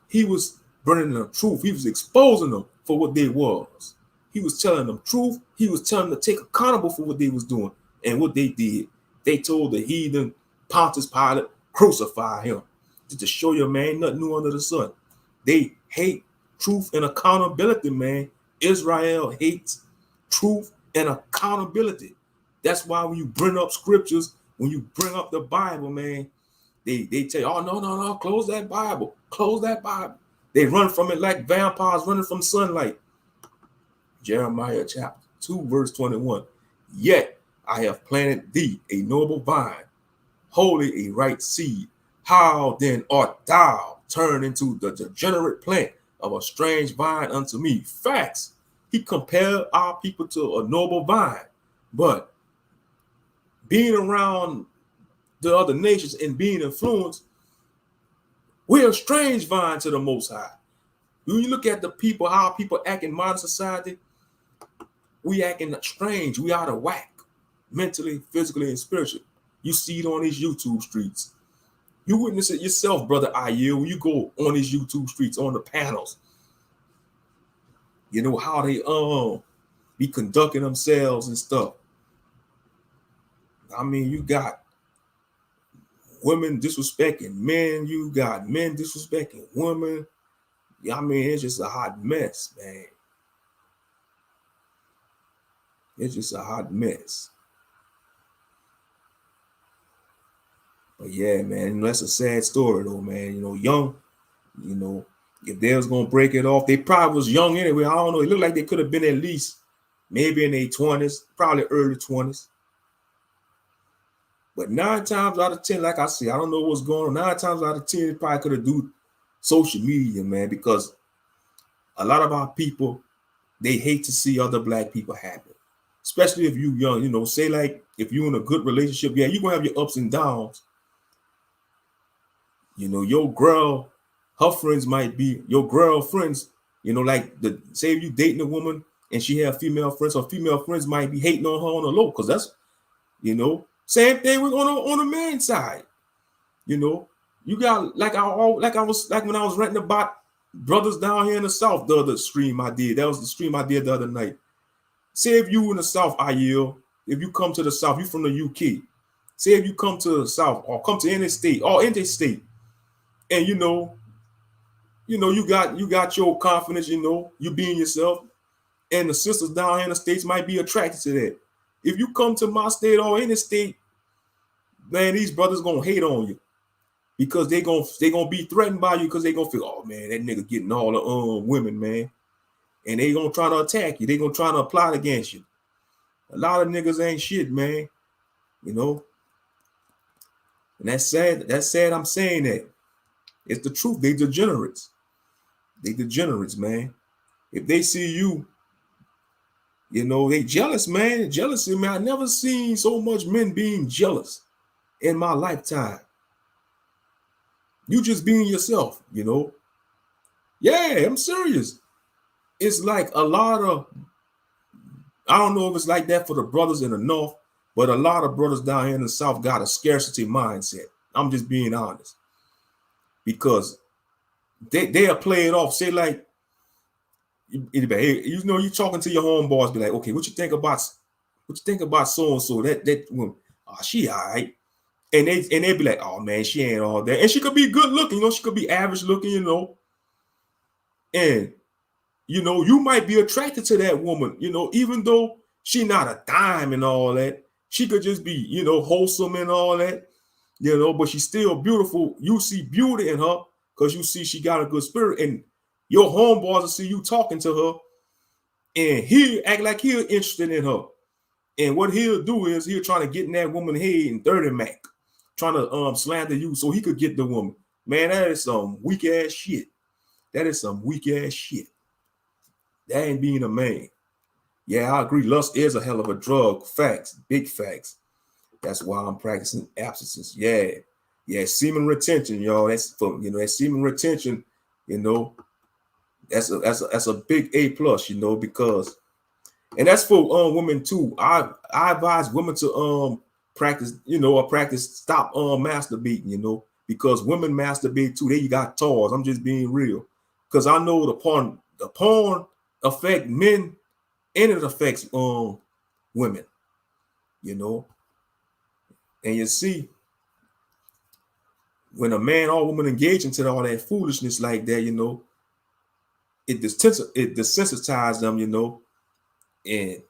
He was bringing them truth. He was exposing them for what they was. He was telling them truth. He was telling them to take accountable for what they was doing and what they did. They told the heathen Pontius Pilate, crucify him. Just to show you, man, nothing new under the sun. They hate truth and accountability, man. Israel hates truth and accountability. That's why when you bring up scriptures, when you bring up the Bible, man, they tell you, oh, no, close that Bible. Close that Bible. They run from it like vampires running from sunlight. Jeremiah chapter 2, verse 21. Yet I have planted thee a noble vine, wholly a right seed. How then art thou turned into the degenerate plant of a strange vine unto me? Facts. He compared our people to a noble vine. But being around the other nations and being influenced, we're a strange vine to the Most High. When you look at the people, how people act in modern society, we acting strange. We out of whack, mentally, physically, and spiritually. You see it on these YouTube streets. You witness it yourself, brother Ayil, when you go on these YouTube streets, on the panels. You know, how they be conducting themselves and stuff. I mean, you got women disrespecting men, you got men disrespecting women. I mean, it's just a hot mess, man. It's just a hot mess. But yeah, man, that's a sad story though, man. You know, young, you know, if they was gonna break it off, they probably was young anyway. I don't know. It looked like they could have been at least maybe in their 20s, probably early 20s. But 9 times out of 10, like I said, I don't know what's going on. 9 times out of 10, it probably could have do social media, man, because a lot of our people, they hate to see other black people happy. Especially if you young, you know, say like if you're in a good relationship, yeah, you're gonna have your ups and downs. You know, your girl, her friends might be your girlfriends, you know, like say if you dating a woman and she have female friends, her female friends might be hating on her on the low, because that's, you know, same thing with on the man side. You know, you got like I was when I was ranting about brothers down here in the South, the other stream I did. That was the stream I did the other night. Say if you in the South, Ayel, if you come to the South, you from the UK. Say if you come to the South or come to any state or any state, and you got your confidence, you know, you being yourself, and the sisters down here in the States might be attracted to that. If you come to my state or any state, man, these brothers gonna hate on you because they gonna be threatened by you because they gonna feel, oh man, that nigga getting all the women, man, and they gonna try to attack you. They gonna try to plot against you. A lot of niggas ain't shit, man. You know, and that's sad. That's sad. I'm saying that. It's the truth. They degenerates. They degenerates, man. If they see you, you know, they jealous, man. Jealousy, man. I never seen so much men being jealous in my lifetime. You just being yourself, you know. Yeah, I'm serious. It's like a lot of, I don't know if it's like that for the brothers in the North, but a lot of brothers down here in the South got a scarcity mindset. I'm just being honest. Because they'll play it off. Say like, you know, you talking to your homeboys, be like, okay, what you think about so and so? That woman, oh, she all right. And they be like, oh man, she ain't all that. And she could be good looking, you know, she could be average looking, you know. And you know, you might be attracted to that woman, you know, even though she not a dime and all that. She could just be, you know, wholesome and all that, you know, but she's still beautiful. You see beauty in her because you see she got a good spirit, and your homeboys will see you talking to her, and he'll act like he's interested in her. And what he'll do is he'll try to get in that woman's head and 30 Mac, trying to slander you so he could get the woman. Man, that is some weak ass shit. That is some weak ass shit. That ain't being a man. Yeah, I agree. Lust is a hell of a drug. Facts, big facts. That's why I'm practicing abstinence. Yeah, semen retention, y'all. That's for, you know, that semen retention, you know, that's a big A plus, you know, because, and that's for women too. I advise women to practice, you know, or practice stop masturbating, you know, because women masturbate too. They got toys. I'm just being real, because I know the porn affect men and it affects women, you know. And you see, when a man or woman engage into all that foolishness like that, you know, it desensitizes them, you know. And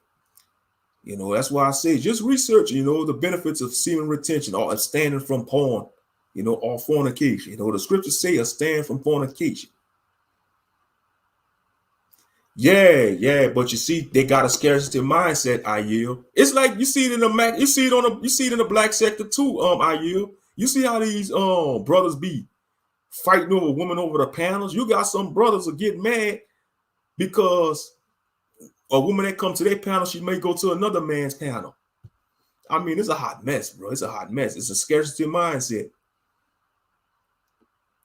you know, that's why I say just research, you know, the benefits of semen retention or abstaining from porn, you know, or fornication. You know, the scriptures say abstain from fornication. Yeah, but you see, they got a scarcity mindset, I yield. It's like you see it in the you see it in the black sector too, I yield. You see how these brothers be fighting over women over the panels. You got some brothers that get mad because a woman that comes to their panel, she may go to another man's panel. I mean, it's a hot mess, bro. It's a hot mess. It's a scarcity mindset.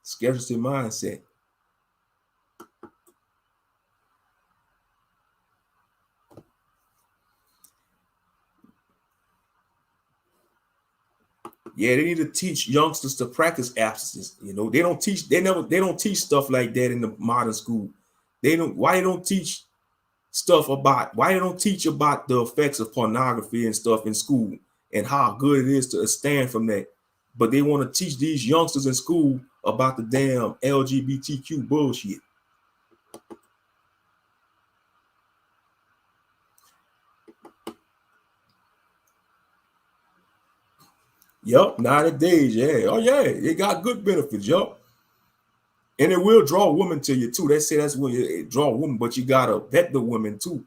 Scarcity mindset. Yeah, they need to teach youngsters to practice abstinence. You know, they don't teach stuff like that in the modern school. Why they don't teach stuff about, why they don't teach about the effects of pornography and stuff in school and how good it is to stand from that. But they want to teach these youngsters in school about the damn LGBTQ bullshit. Yup, 90 days, yeah. Oh, yeah, it got good benefits, yup. And it will draw women to you, too. They say that's what it draw women, but you got to vet the women, too.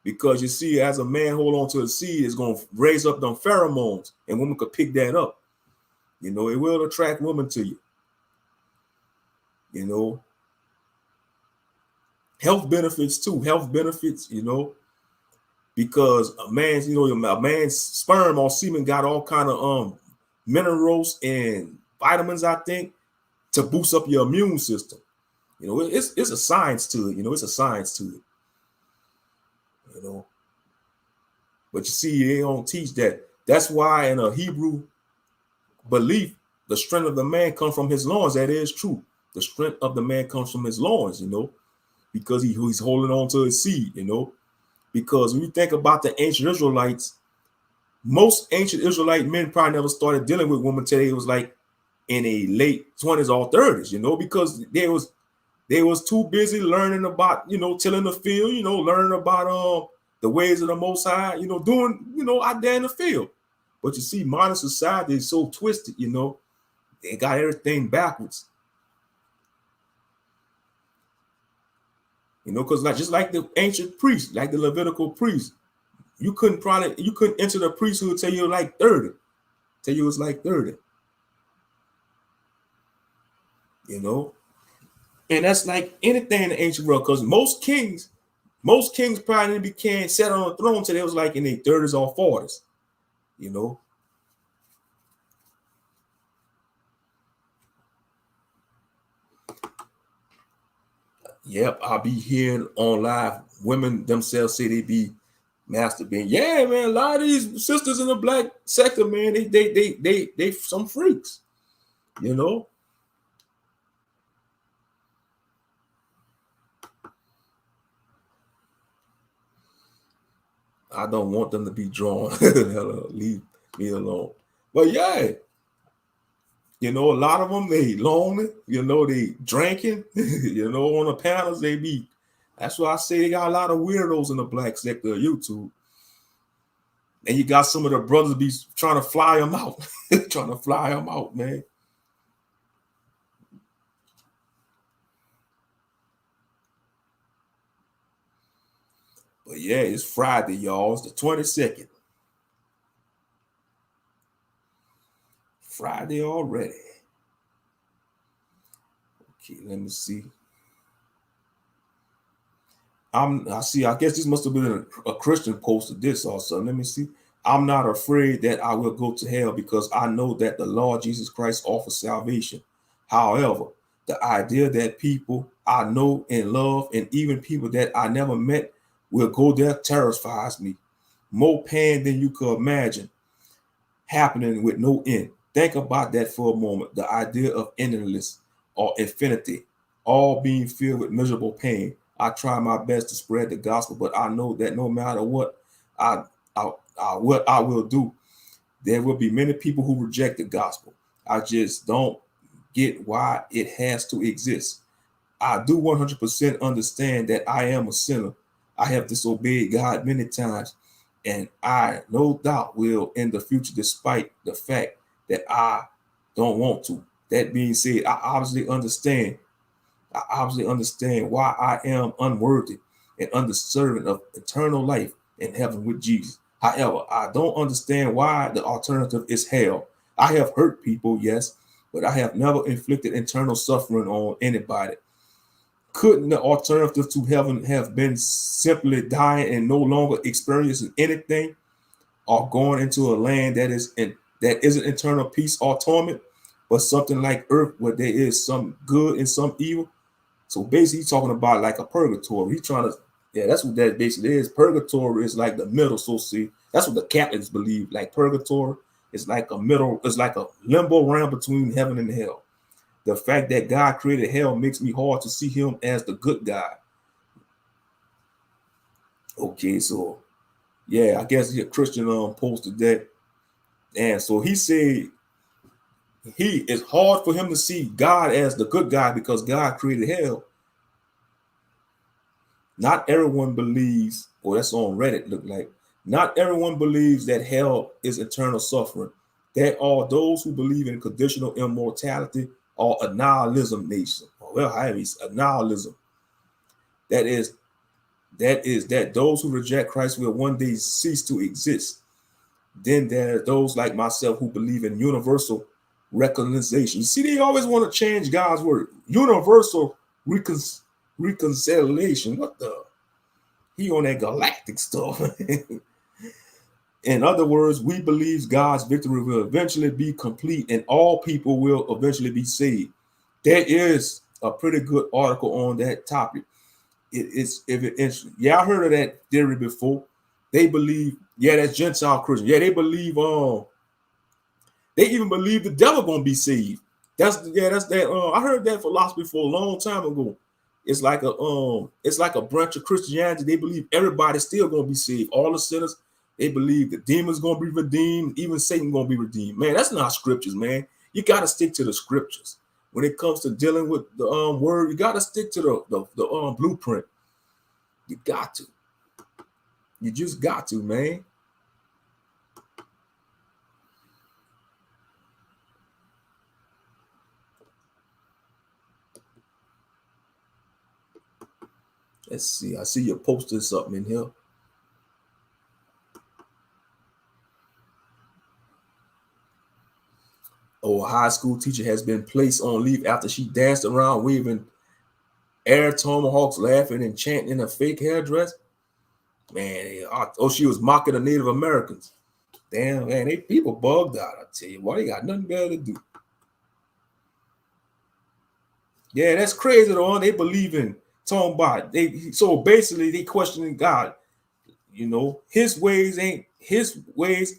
Because you see, as a man hold on to the seed, it's going to raise up them pheromones, and women could pick that up. You know, it will attract women to you. You know, health benefits, too. Health benefits, you know, because a man's, you know, a man's sperm or semen got all kind of minerals and vitamins, I think, to boost up your immune system. You know, it's a science to it. You know, it's a science to it. You know, but you see, they don't teach that. That's why in a Hebrew belief, the strength of the man comes from his loins. That is true. The strength of the man comes from his loins, you know, because he's holding on to his seed, you know. Because when you think about the ancient Israelites, most ancient Israelite men probably never started dealing with women until they was like in a late 20s or 30s, you know, because they was too busy learning about, you know, tilling the field, you know, learning about the ways of the Most High, you know, doing, you know, out there in the field. But you see, modern society is so twisted, you know, they got everything backwards. You know, because like just like the ancient priests, like the Levitical priests, you couldn't enter the priesthood till you were like 30. Till you was like 30. You know? And that's like anything in the ancient world, because most kings probably became set on a throne till they was like in their 30s or 40s. You know. Yep, I'll be hearing on live women themselves say they be masturbating. Yeah, man, a lot of these sisters in the black sector, man, they some freaks, you know. I don't want them to be drawn. Leave me alone. But yeah, you know, a lot of them, they lonely, you know, they drinking, you know, on the panels, they be, that's why I say they got a lot of weirdos in the black sector of YouTube. And you got some of the brothers be trying to fly them out, trying to fly them out, man. But yeah, it's Friday, y'all. It's the 22nd. Friday already. Okay, let me see. I guess this must have been a Christian posted this also. Let me see. I'm not afraid that I will go to hell because I know that the Lord Jesus Christ offers salvation. However, the idea that people I know and love and even people that I never met will go there terrifies me. More pain than you could imagine happening with no end. Think about that for a moment. The idea of endless or infinity, all being filled with miserable pain. I try my best to spread the gospel, but I know that no matter what what I will do, there will be many people who reject the gospel. I just don't get why it has to exist. I do 100% understand that I am a sinner. I have disobeyed God many times, and I no doubt will in the future, despite the fact that I don't want to. That being said, I obviously understand why I am unworthy and undeserving of eternal life in heaven with Jesus. However, I don't understand why the alternative is hell. I have hurt people, yes, but I have never inflicted internal suffering on anybody. Couldn't the alternative to heaven have been simply dying and no longer experiencing anything, or going into a land that isn't eternal peace or torment, but something like earth where there is some good and some evil? So basically, he's talking about like a purgatory. He's trying to, yeah, that's what that basically is. Purgatory is like the middle. So see, that's what the Catholics believe. Like purgatory is like a middle, it's like a limbo realm between heaven and hell. The fact that God created hell makes me hard to see him as the good guy. Okay, so yeah, I guess Christian posted that, and so he said it's hard for him to see God as the good guy because God created hell. Not everyone believes, or that's on Reddit, look like, not everyone believes that hell is eternal suffering. There are those who believe in conditional immortality or annihilism nation. Well, however, it's annihilism. That is that those who reject Christ will one day cease to exist. Then there are those like myself who believe in universal reconciliation. You see, they always want to change God's word. Universal reconciliation. What the? He on that galactic stuff. In other words, we believe God's victory will eventually be complete and all people will eventually be saved. There is a pretty good article on that topic. It's interesting. Yeah, I heard of that theory before. They believe, yeah, that's Gentile Christian. Yeah, they believe they even believe the devil gonna be saved. That's that. I heard that philosophy for a long time ago. It's like a branch of Christianity. They believe everybody's still gonna be saved. All the sinners, they believe the demons gonna be redeemed, even Satan gonna be redeemed. Man, that's not scriptures, man. You gotta stick to the scriptures. When it comes to dealing with the word, you gotta stick to the blueprint. You got to. You just got to, man. Let's see. I see you posted something in here. Oh, a high school teacher has been placed on leave after she danced around waving air tomahawks, laughing and chanting in a fake hairdress. Man, she was mocking the Native Americans. Damn, man, they people bugged out. I tell you, why they got nothing better to do. Yeah, that's crazy though. They believe in talking about so basically they questioning God. You know, his ways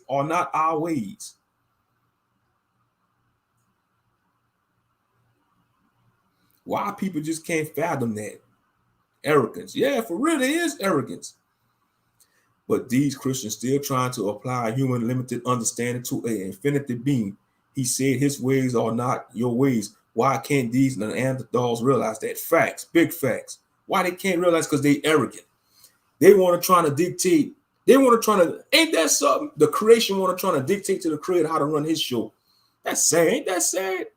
are not our ways. Why people just can't fathom that? Arrogance. Yeah, for real, it is arrogance. But these Christians still trying to apply human limited understanding to an infinite being. He said his ways are not your ways. Why can't these Neanderthals realize that? Facts, big facts. Why they can't realize? Because they arrogant. They want to try to dictate. They want to try to, ain't that something? The creation want to try to dictate to the creator how to run his show. That's sad. Ain't that sad?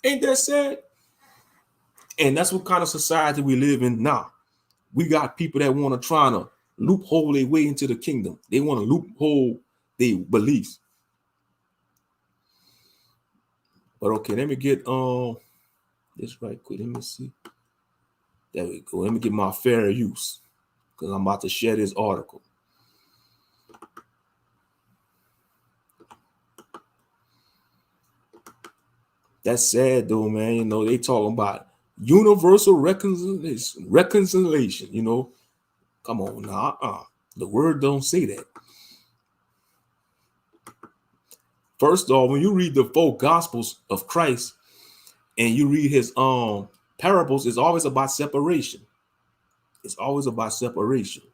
Ain't that sad? And that's what kind of society we live in now. We got people that want to try to loophole their way into the kingdom. They want to loophole their beliefs. But okay, let me get this right quick. Let me see. There we go. Let me get my fair use because I'm about to share this article. That's sad though, man. You know, they talking about universal reconciliation. You know, come on now. The word don't say that. First off, when you read the four gospels of Christ and you read his parables, it's always about separation. It's always about separation.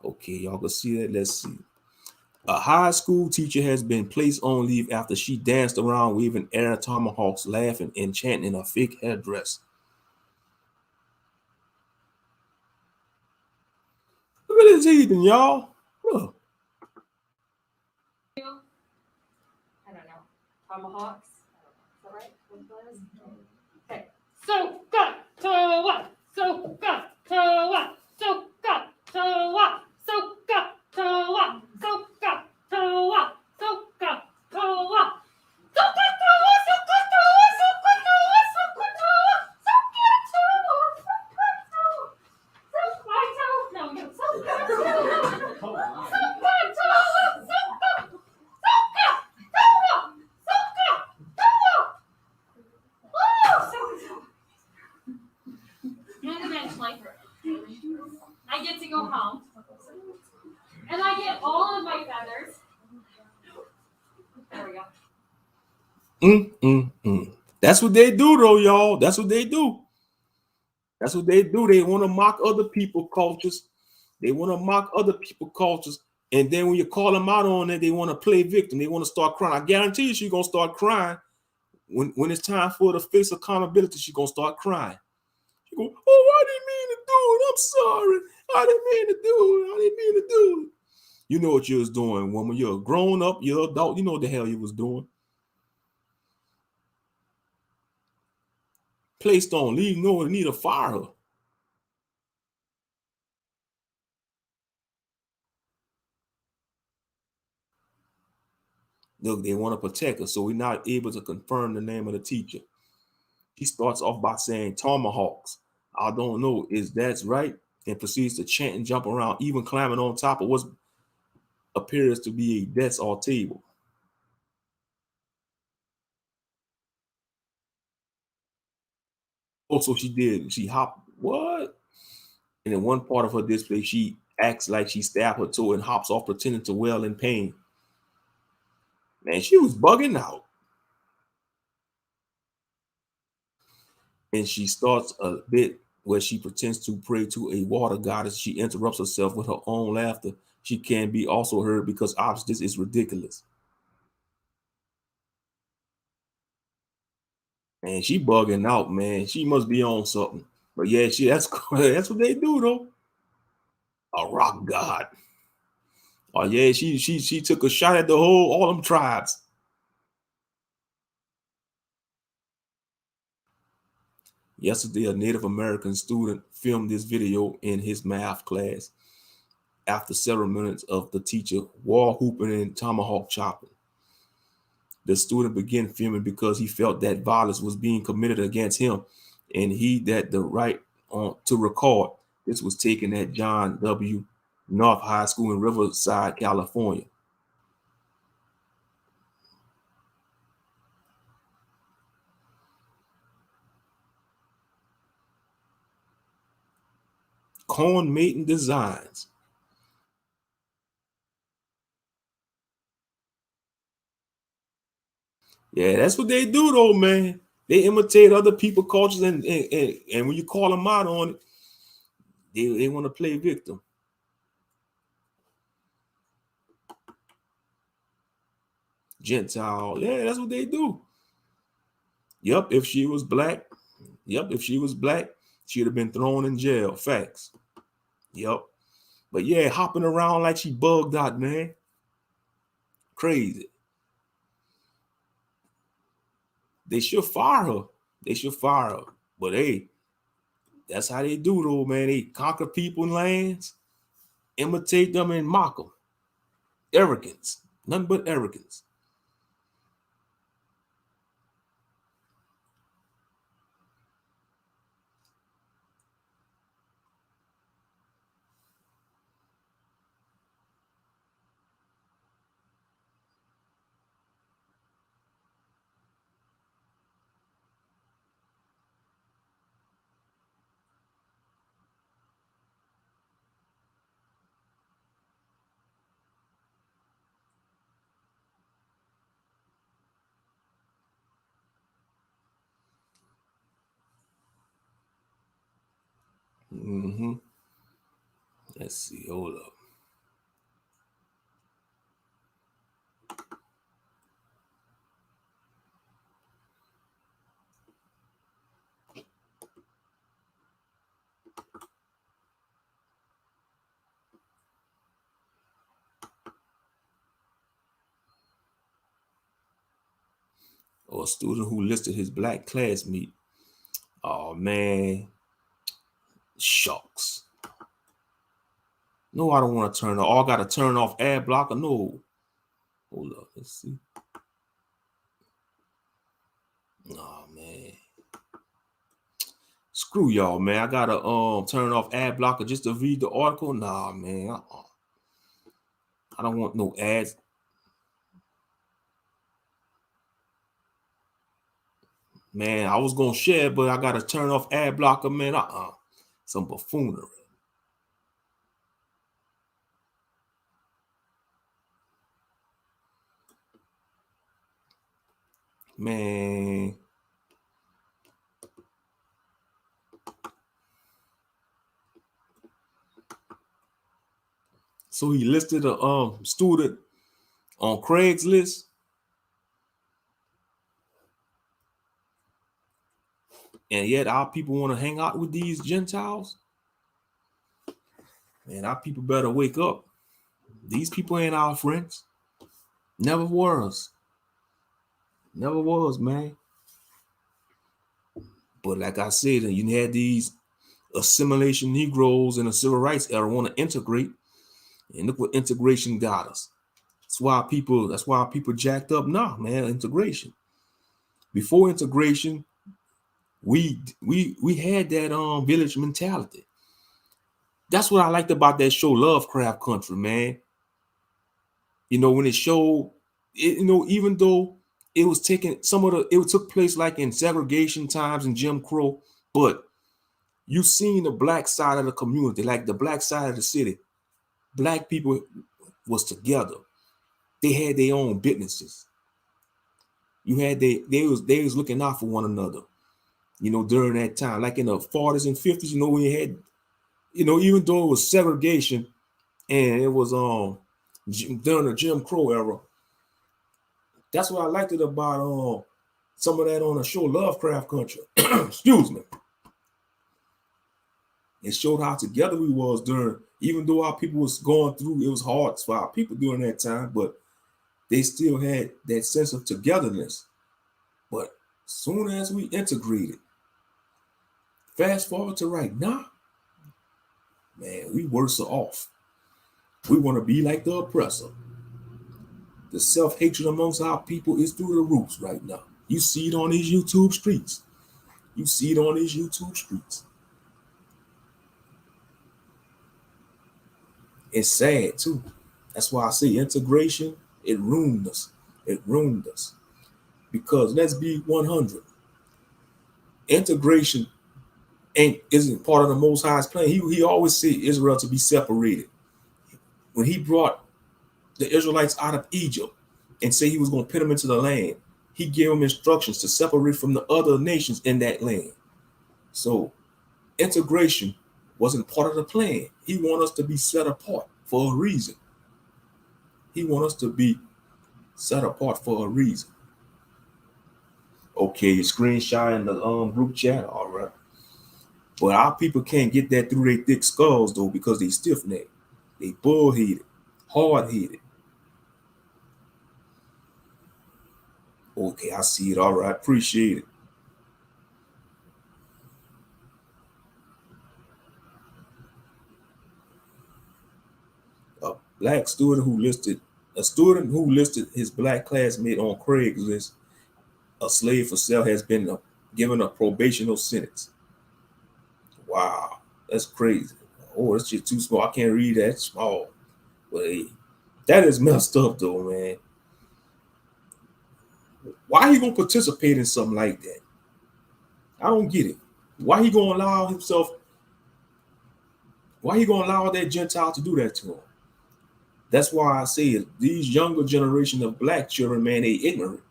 Okay, y'all can see that. Let's see. A high school teacher has been placed on leave after she danced around waving air tomahawks, laughing and chanting in a fake headdress. Look at this heathen, y'all. Look. I don't know. Tomahawks? Is that right? What was? Okay. So got to what? So got to what? So got to what? So got to what? So got to what? So got to what? So got to what? So got to what? So got to what? So got to what? So got to what? So got to what? So got to no, no. So got to what? So got to what? So got and eventually, I get to go home, and I get all of my feathers. There we go. That's what they do, though, y'all. That's what they do. That's what they do. They want to mock other people cultures. They want to mock other people cultures. And then when you call them out on it, they want to play victim. They want to start crying. I guarantee you she's going to start crying. When it's time for her to face accountability, she's going to start crying. She go, oh, I didn't mean to do it. I'm sorry. I didn't mean to do it. I didn't mean to do it. You know what you was doing, woman. You're a grown up. You're an adult. You know what the hell you was doing. Placed on leave no one need to fire her. Look, they want to protect her, so we're not able to confirm the name of the teacher. He starts off by saying tomahawks. I don't know is that's right, and proceeds to chant and jump around, even climbing on top of what appears to be a desk or table. Also, she did. She hopped. What? And in one part of her display, she acts like she stabbed her toe and hops off, pretending to wail in pain. Man, she was bugging out. And she starts a bit where she pretends to pray to a water goddess. She interrupts herself with her own laughter. She can be also heard because obviously this is ridiculous. Man, she bugging out, man. She must be on something. But yeah, that's what they do though. A rock god. Oh yeah, she took a shot at all them tribes. Yesterday, a Native American student filmed this video in his math class after several minutes of the teacher wall hooping and tomahawk chopping. The student began filming because he felt that violence was being committed against him, and he that the right to record. This was taken at John W. North High School in Riverside, California. Corn mating designs. Yeah, that's what they do, though, man. They imitate other people's cultures, and when you call them out on it, they want to play victim. Gentile. Yeah, that's what they do. Yep, if she was black, she'd have been thrown in jail. Facts. Yep. But yeah, hopping around like she bugged out, man. Crazy. They should fire her. They should fire her. But hey, that's how they do, though, man. They conquer people and lands, imitate them, and mock them. Arrogance. Nothing but arrogance. Mm-hmm. Let's see. Hold up. Or a student who listed his black classmate. Oh man, shucks. No, I don't want to turn off. Oh, I got to turn off ad blocker. No. Hold up. Let's see. Oh man. Screw y'all, man. I gotta turn off ad blocker just to read the article. Nah, man. I don't want no ads. Man, I was gonna share, but I gotta turn off ad blocker, man. Some buffoonery. Man. So he listed a student on Craigslist, and yet our people want to hang out with these Gentiles. Man, our people better wake up. These people ain't our friends. Never was. Never was, man. But like I said, you had these assimilation Negroes in the civil rights era want to integrate, and look what integration got us. That's why people jacked up now, man. Integration. Before integration, we had that village mentality. That's what I liked about that show, Lovecraft Country, man. You know, when it showed, even though it was taking it took place like in segregation times and Jim Crow, but you seen the black side of the community, like the black side of the city. Black people was together. They had their own businesses. You had they was looking out for one another, during that time, like in the 40s and 50s, when you had, even though it was segregation and it was during the Jim Crow era. That's what I liked it about some of that on the show Lovecraft Country. Excuse me. It showed how together we was during, even though our people was going through, it was hard for our people during that time, but they still had that sense of togetherness. But soon as we integrated, fast forward to right now, man, we worse off. We want to be like the oppressor. The self-hatred amongst our people is through the roofs right now. You see it on these YouTube streets. It's sad too. That's why I say integration, it ruined us. Because let's be 100. Integration isn't part of the Most High's plan. He always said Israel to be separated. When he brought the Israelites out of Egypt and said he was going to put them into the land, he gave them instructions to separate from the other nations in that land. So integration wasn't part of the plan. He wanted us to be set apart for a reason. Okay, your screenshot in the group chat, all right. But our people can't get that through their thick skulls though, because they stiff-necked, they bullheaded, hard-headed. Okay, I see it. All right, appreciate it. A student who listed his black classmate on Craigslist, a slave for sale, has been given a probational sentence. Wow, that's crazy. Oh, that's just too small. I can't read that small. But hey, that is messed up though, man. Why he gonna participate in something like that? I don't get it. Why he gonna allow that Gentile to do that to him? That's why I say these younger generation of black children, man, they ignorant.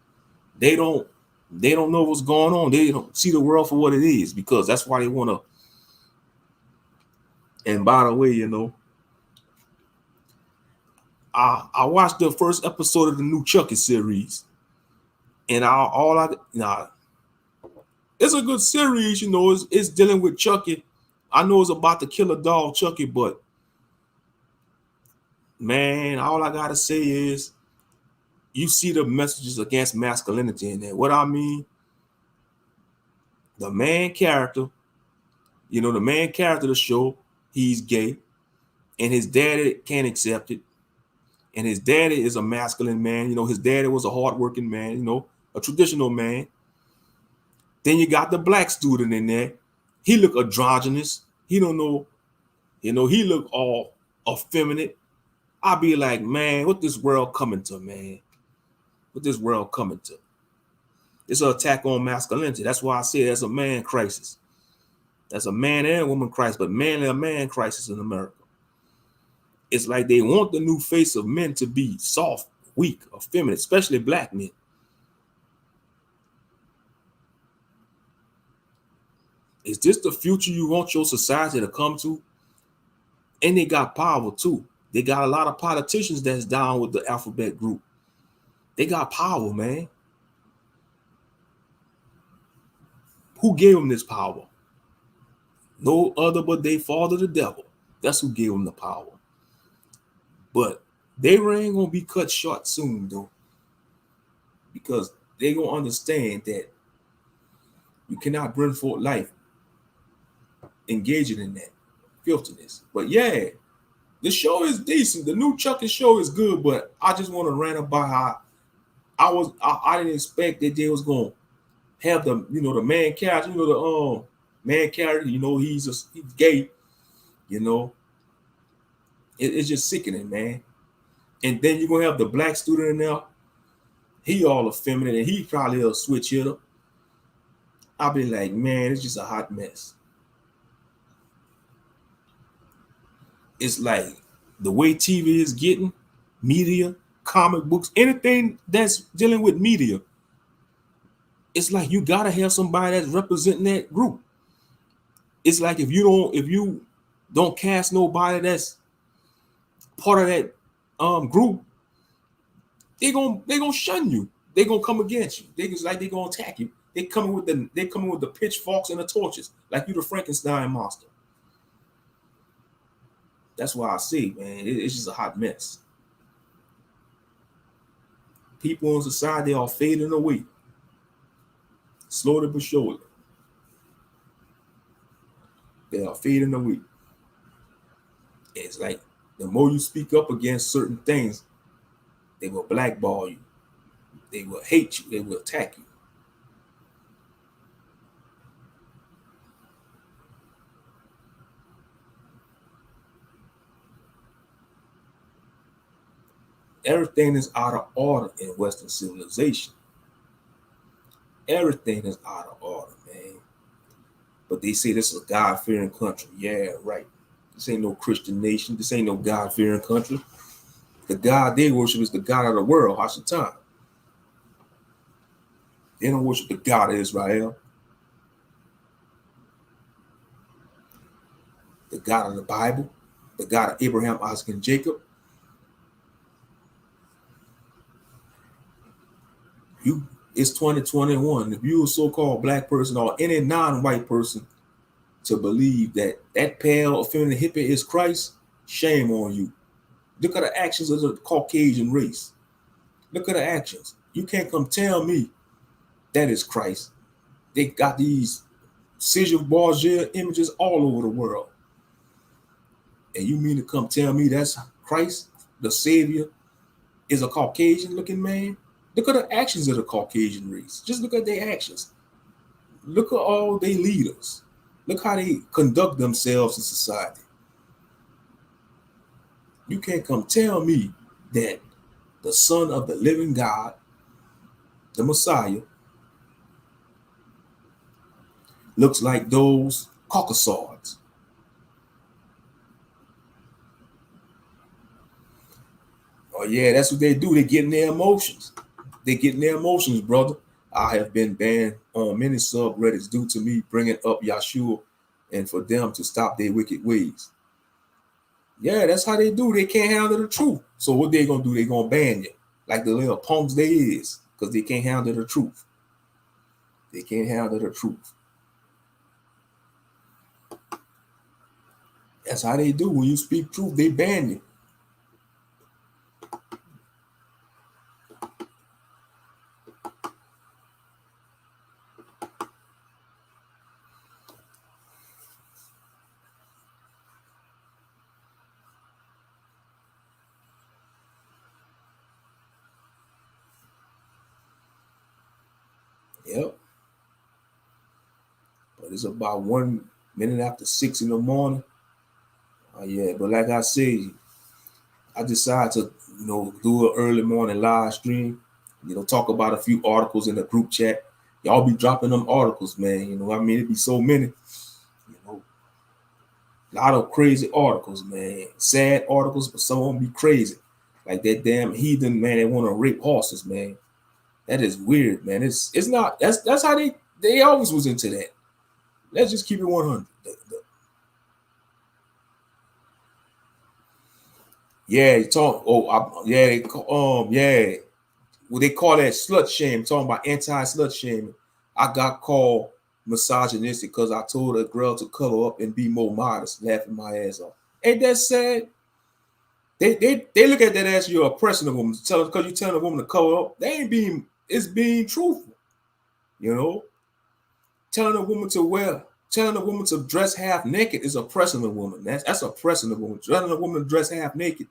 They don't know what's going on. They don't see the world for what it is, because that's why they want to. And by the way, I watched the first episode of the new Chucky series, and it's a good series, it's dealing with Chucky. I know it's about to kill a dog, Chucky, but man, all I gotta say is you see the messages against masculinity in there. What I mean, the main character, the main character of the show, he's gay, and his daddy can't accept it. And his daddy is a masculine man. His daddy was a hardworking man, a traditional man. Then you got the black student in there. He look androgynous. He don't know, he look all effeminate. I'll be like, man, what this world coming to, man? What this world coming to? It's an attack on masculinity. That's why I say that's a man crisis. That's a man and woman crisis, but mainly a man crisis in America. It's like they want the new face of men to be soft, weak, effeminate, especially black men. Is this the future you want your society to come to? And they got power too. They got a lot of politicians that's down with the alphabet group. They got power, man. Who gave them this power? No other but they father, the devil. That's who gave them the power. But they ain't gonna be cut short soon, though, because they gonna understand that you cannot bring forth life engaging in that filthiness. But yeah, the show is decent. The new Chucky show is good, but I just want to rant about how I didn't expect that they was gonna have the the main character, the main character, he's gay, it's just sickening, man. And then you're gonna have the black student in there, he all effeminate, and he probably a switch hitter. I'll be like, man, it's just a hot mess. It's like the way TV is getting, media, comic books, anything that's dealing with media. It's like you gotta have somebody that's representing that group. It's like if you don't cast nobody that's part of that group, they're gonna shun you. They're gonna come against you. They're gonna attack you. They coming with the pitchforks and the torches, like you the Frankenstein monster. That's why I say, man, it's just a hot mess. People in society are fading away, slowly but surely. They are fading away. It's like the more you speak up against certain things, they will blackball you. They will hate you. They will attack you. Everything is out of order in Western civilization. Everything is out of order, man. But they say this is a God-fearing country. Yeah, right. This ain't no Christian nation. This ain't no God-fearing country. The God they worship is the God of the world, Hashatan. They don't worship the God of Israel. The God of the Bible. The God of Abraham, Isaac, and Jacob. It's 2021. If you're a so-called black person or any non-white person to believe that pale, effeminate hippie is Christ, shame on you. Look at the actions of the Caucasian race. Look at the actions. You can't come tell me that is Christ. They got these Caesar Borgia images all over the world. And you mean to come tell me that's Christ, the Savior, is a Caucasian looking man? Look at the actions of the Caucasian race. Just look at their actions. Look at all their leaders. Look how they conduct themselves in society. You can't come tell me that the Son of the living God, the Messiah, looks like those Caucasoids. Oh yeah, that's what they do. They get in their emotions. They get in their emotions, brother. I have been banned on many subreddits due to me bringing up Yahshua and for them to stop their wicked ways. Yeah, that's how they do. They can't handle the truth. So what they gonna do? They gonna ban you like the little punks they is, because they can't handle the truth. They can't handle the truth. That's how they do. When you speak truth, they ban you. Yep. But it's about 1 minute after 6 in the morning. Yeah, but like I said, I decided to, do an early morning live stream, talk about a few articles in the group chat. Y'all be dropping them articles, man. It'd be so many, a lot of crazy articles, man. Sad articles, but some of them be crazy. Like that damn heathen, man, they want to rape horses, man. That is weird, man. It's not, that's how they always was into that. Let's just keep it 100. Yeah, you talk. Oh, yeah, yeah. Well, they call that slut shame. Talking about anti-slut shaming. I got called misogynistic because I told a girl to cover up and be more modest, laughing my ass off. Ain't that sad? They look at that as you're oppressing a woman. Because you're telling a woman to cover up. They ain't being, it's being truthful. You know? Telling a woman to dress half naked is oppressing a woman. That's oppressing a woman. Telling a woman to dress half naked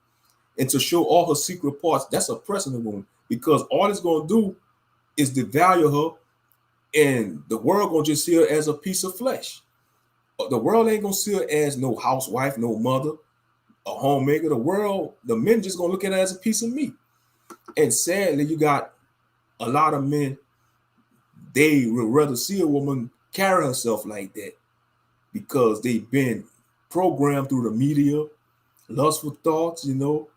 and to show all her secret parts, that's oppressing a woman. Because all it's gonna do is devalue her, and the world gonna just see her as a piece of flesh. The world ain't gonna see her as no housewife, no mother, a homemaker. The men just gonna look at her as a piece of meat. And sadly, you got a lot of men, they would rather see a woman carry herself like that because they've been programmed through the media, lustful thoughts, you know.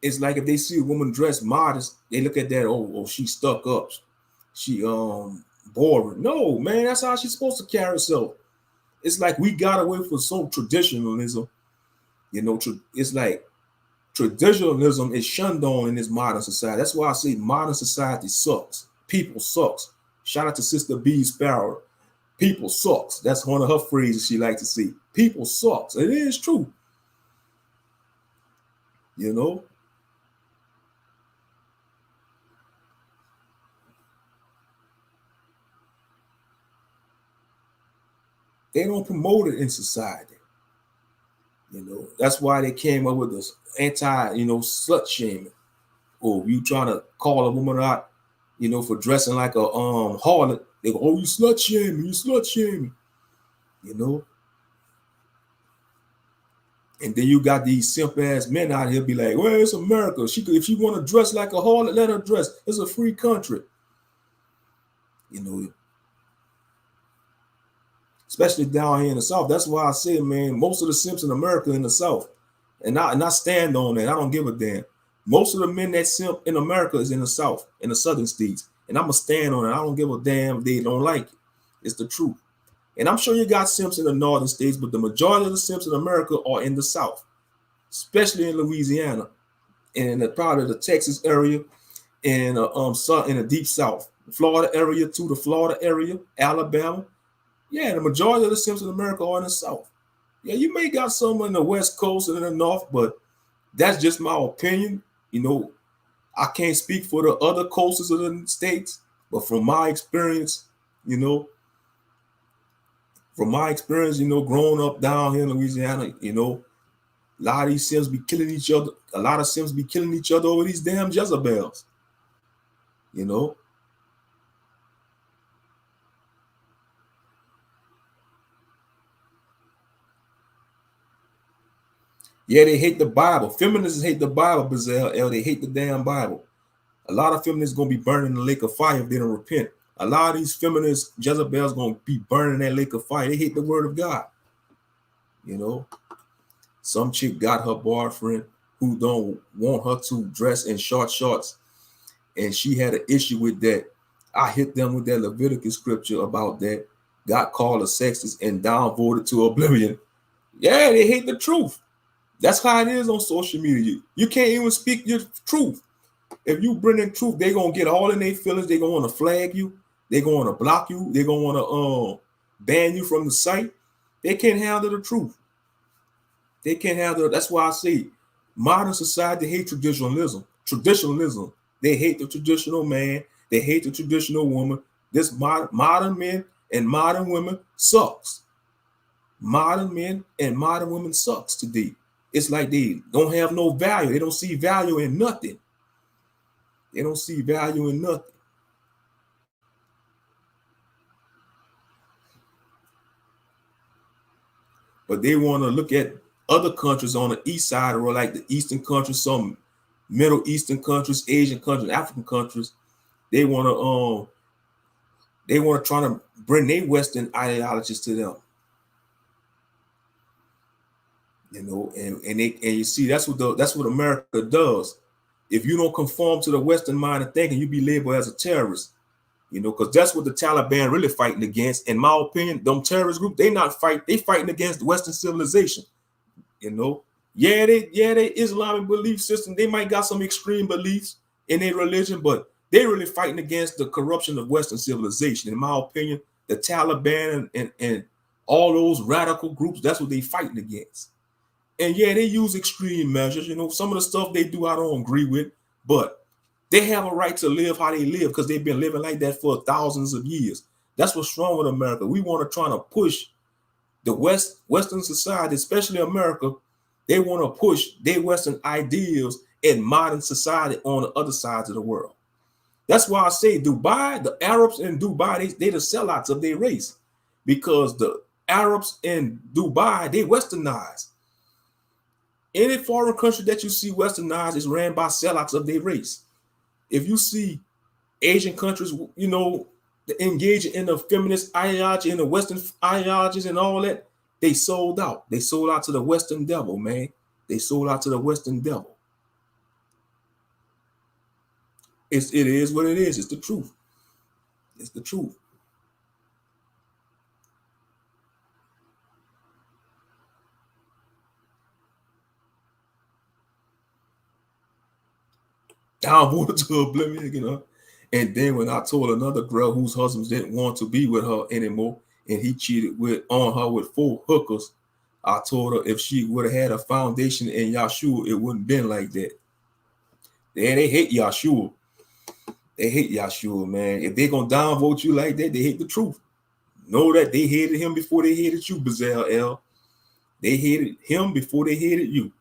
It's like if they see a woman dressed modest, they look at that, oh, she stuck up. She boring. No, man, that's how she's supposed to carry herself. It's like we got away from some traditionalism. You know, it's like traditionalism is shunned on in this modern society. That's why I say modern society sucks. People sucks. Shout out to Sister B Sparrow. People sucks. That's one of her phrases she likes to say. People sucks. It is true. You know? They don't promote it in society. You know, that's why they came up with this slut shaming. Or you trying to call a woman out, you know, for dressing like a harlot. They go, oh, you slut shaming, you know. And then you got these simp ass men out here be like, well, it's America. If she want to dress like a harlot, let her dress. It's a free country. You know, especially down here in the South. That's why I say, man, most of the simps in America in the South. And I stand on that. I don't give a damn. Most of the men that simp in America is in the South, in the southern states. And I'm going to stand on it. I don't give a damn if they don't like it. It's the truth. And I'm sure you got simps in the northern states, but the majority of the simps in America are in the South, especially in Louisiana, and in probably the Texas area, and in the deep South, Florida area too, the Florida area, Alabama. Yeah, the majority of the simps in America are in the South. Yeah, you may got some in the West Coast and in the North, but that's just my opinion. You know, I can't speak for the other coasts of the states, but from my experience, you know, growing up down here in Louisiana, you know, a lot of these Sims be killing each other. A lot of Sims be killing each other over these damn Jezebels, you know. Yeah, they hate the Bible. Feminists hate the Bible, Bazelle. They hate the damn Bible. A lot of feminists gonna be burning in the lake of fire if they don't repent. A lot of these feminist Jezebels gonna be burning that lake of fire. They hate the word of God. You know, some chick got her boyfriend who don't want her to dress in short shorts, and she had an issue with that. I hit them with that Leviticus scripture about that. Got called a sexist and downvoted to oblivion. Yeah, they hate the truth. That's how it is on social media. You can't even speak your truth. If you bring in truth, they're gonna get all in their feelings. They're gonna want to flag you. They're gonna want to block you. They're gonna want to ban you from the site. They can't handle the truth. They can't handle it. That's why I say modern society hate traditionalism. Traditionalism. They hate the traditional man. They hate the traditional woman. This modern men and modern women sucks. Modern men and modern women sucks today. It's like they don't have no value. They don't see value in nothing. They don't see value in nothing. But they want to look at other countries on the east side, or like the eastern countries, some Middle Eastern countries, Asian countries, African countries. They want to try to bring their Western ideologies to them. You know, and you see that's what America does. If you don't conform to the Western mind of thinking, you be labeled as a terrorist. You know, because that's what the Taliban really fighting against. In my opinion, them terrorist group, they fighting against Western civilization. You know, they Islamic belief system, they might got some extreme beliefs in their religion, but they really fighting against the corruption of Western civilization. In my opinion, the Taliban and all those radical groups, that's what they fighting against. And yeah, they use extreme measures. You know, some of the stuff they do I don't agree with, but they have a right to live how they live because they've been living like that for thousands of years. That's what's wrong with America. We want to try to push the Western society, especially America. They want to push their Western ideals in modern society on the other sides of the world. That's why I say Dubai, the Arabs in Dubai, they the sellouts of their race, because the Arabs in Dubai, they westernized. Any foreign country that you see westernized is ran by sellouts of their race. If you see Asian countries, you know, engaging in the feminist ideology and the Western ideologies and all that, they sold out. They sold out to the Western devil, man. They sold out to the Western devil. It is what it is. It's the truth. It's the truth. Downvoted to oblivion, you know. And then when I told another girl whose husband didn't want to be with her anymore, and he cheated on her with 4 hookers, I told her if she would have had a foundation in Yahshua, it wouldn't been like that. They hate Yahshua. They hate Yahshua, man. If they're gonna downvote you like that, they hate the truth. Know that they hated him before they hated you, Bezalel. They hated him before they hated you.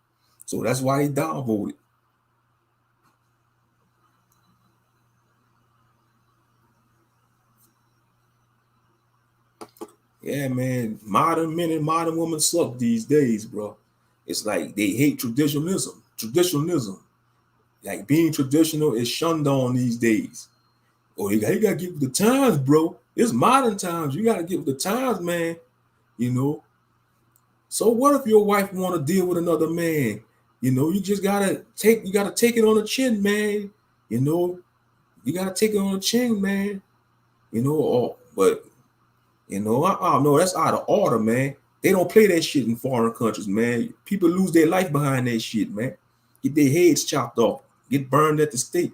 So that's why they downvoted. Yeah, man. Modern men and modern women suck these days, bro. It's like they hate traditionalism. Like being traditional is shunned on these days. Oh, you gotta get with the times, bro. It's modern times. You gotta get with the times, man. You know. So what if your wife want to deal with another man? You know, you just gotta take it on the chin, man. You know, you gotta take it on the chin, man. You know, but you know, no, that's out of order, man. They don't play that shit in foreign countries, man. People lose their life behind that shit, man. Get their heads chopped off, get burned at the stake,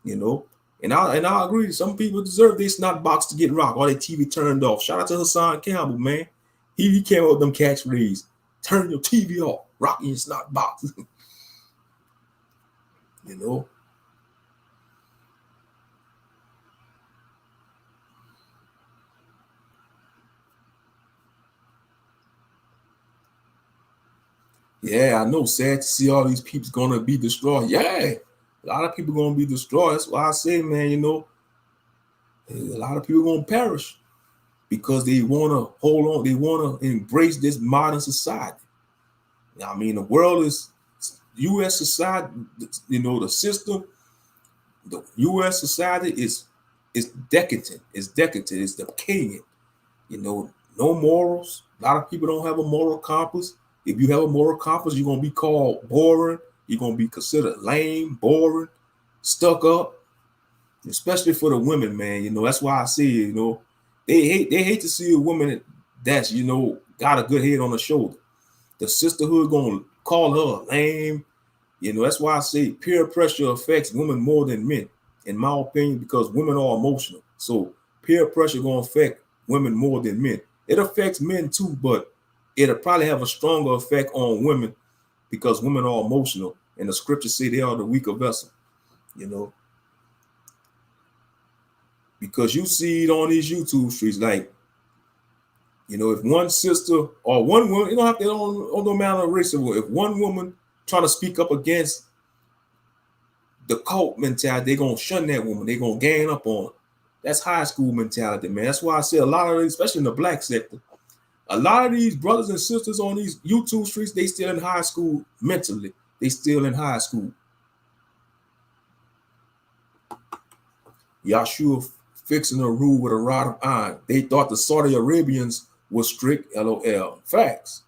you know. And I agree. Some people deserve their snot box to get rocked, or their TV turned off. Shout out to Hassan Campbell, man. He came up with them catchphrases. Turn your TV off, rock your snot box. You know. Yeah, I know. Sad to see all these people gonna be destroyed. Yeah, a lot of people gonna be destroyed. That's why I say, man, you know, a lot of people gonna perish because they wanna hold on, they wanna embrace this modern society. I mean, the world is U.S. society. You know, the system, the U.S. society is decadent. It's decadent. It's decaying. You know, no morals. A lot of people don't have a moral compass. If you have a moral compass, you're gonna be called boring. You're gonna be considered lame, boring, stuck up. Especially for the women, man. You know, that's why I say, you know, they hate to see a woman that's, you know, got a good head on her shoulder. The sisterhood gonna call her lame. You know, that's why I say peer pressure affects women more than men, in my opinion, because women are emotional. So peer pressure gonna affect women more than men. It affects men too, but it'll probably have a stronger effect on women because women are emotional, and the scriptures say they are the weaker vessel. You know, because you see it on these YouTube streets, like, you know, if one sister or one woman, you don't have to on no matter of race, if one woman trying to speak up against the cult mentality, they're gonna shun that woman, they're gonna gang up on her. That's high school mentality, man. That's why I say a lot of these, especially in the black sector, a lot of these brothers and sisters on these YouTube streets, they still in high school mentally. They still in high school. Yahshua fixing a rule with a rod of iron. They thought the Saudi Arabians were strict, LOL. Facts.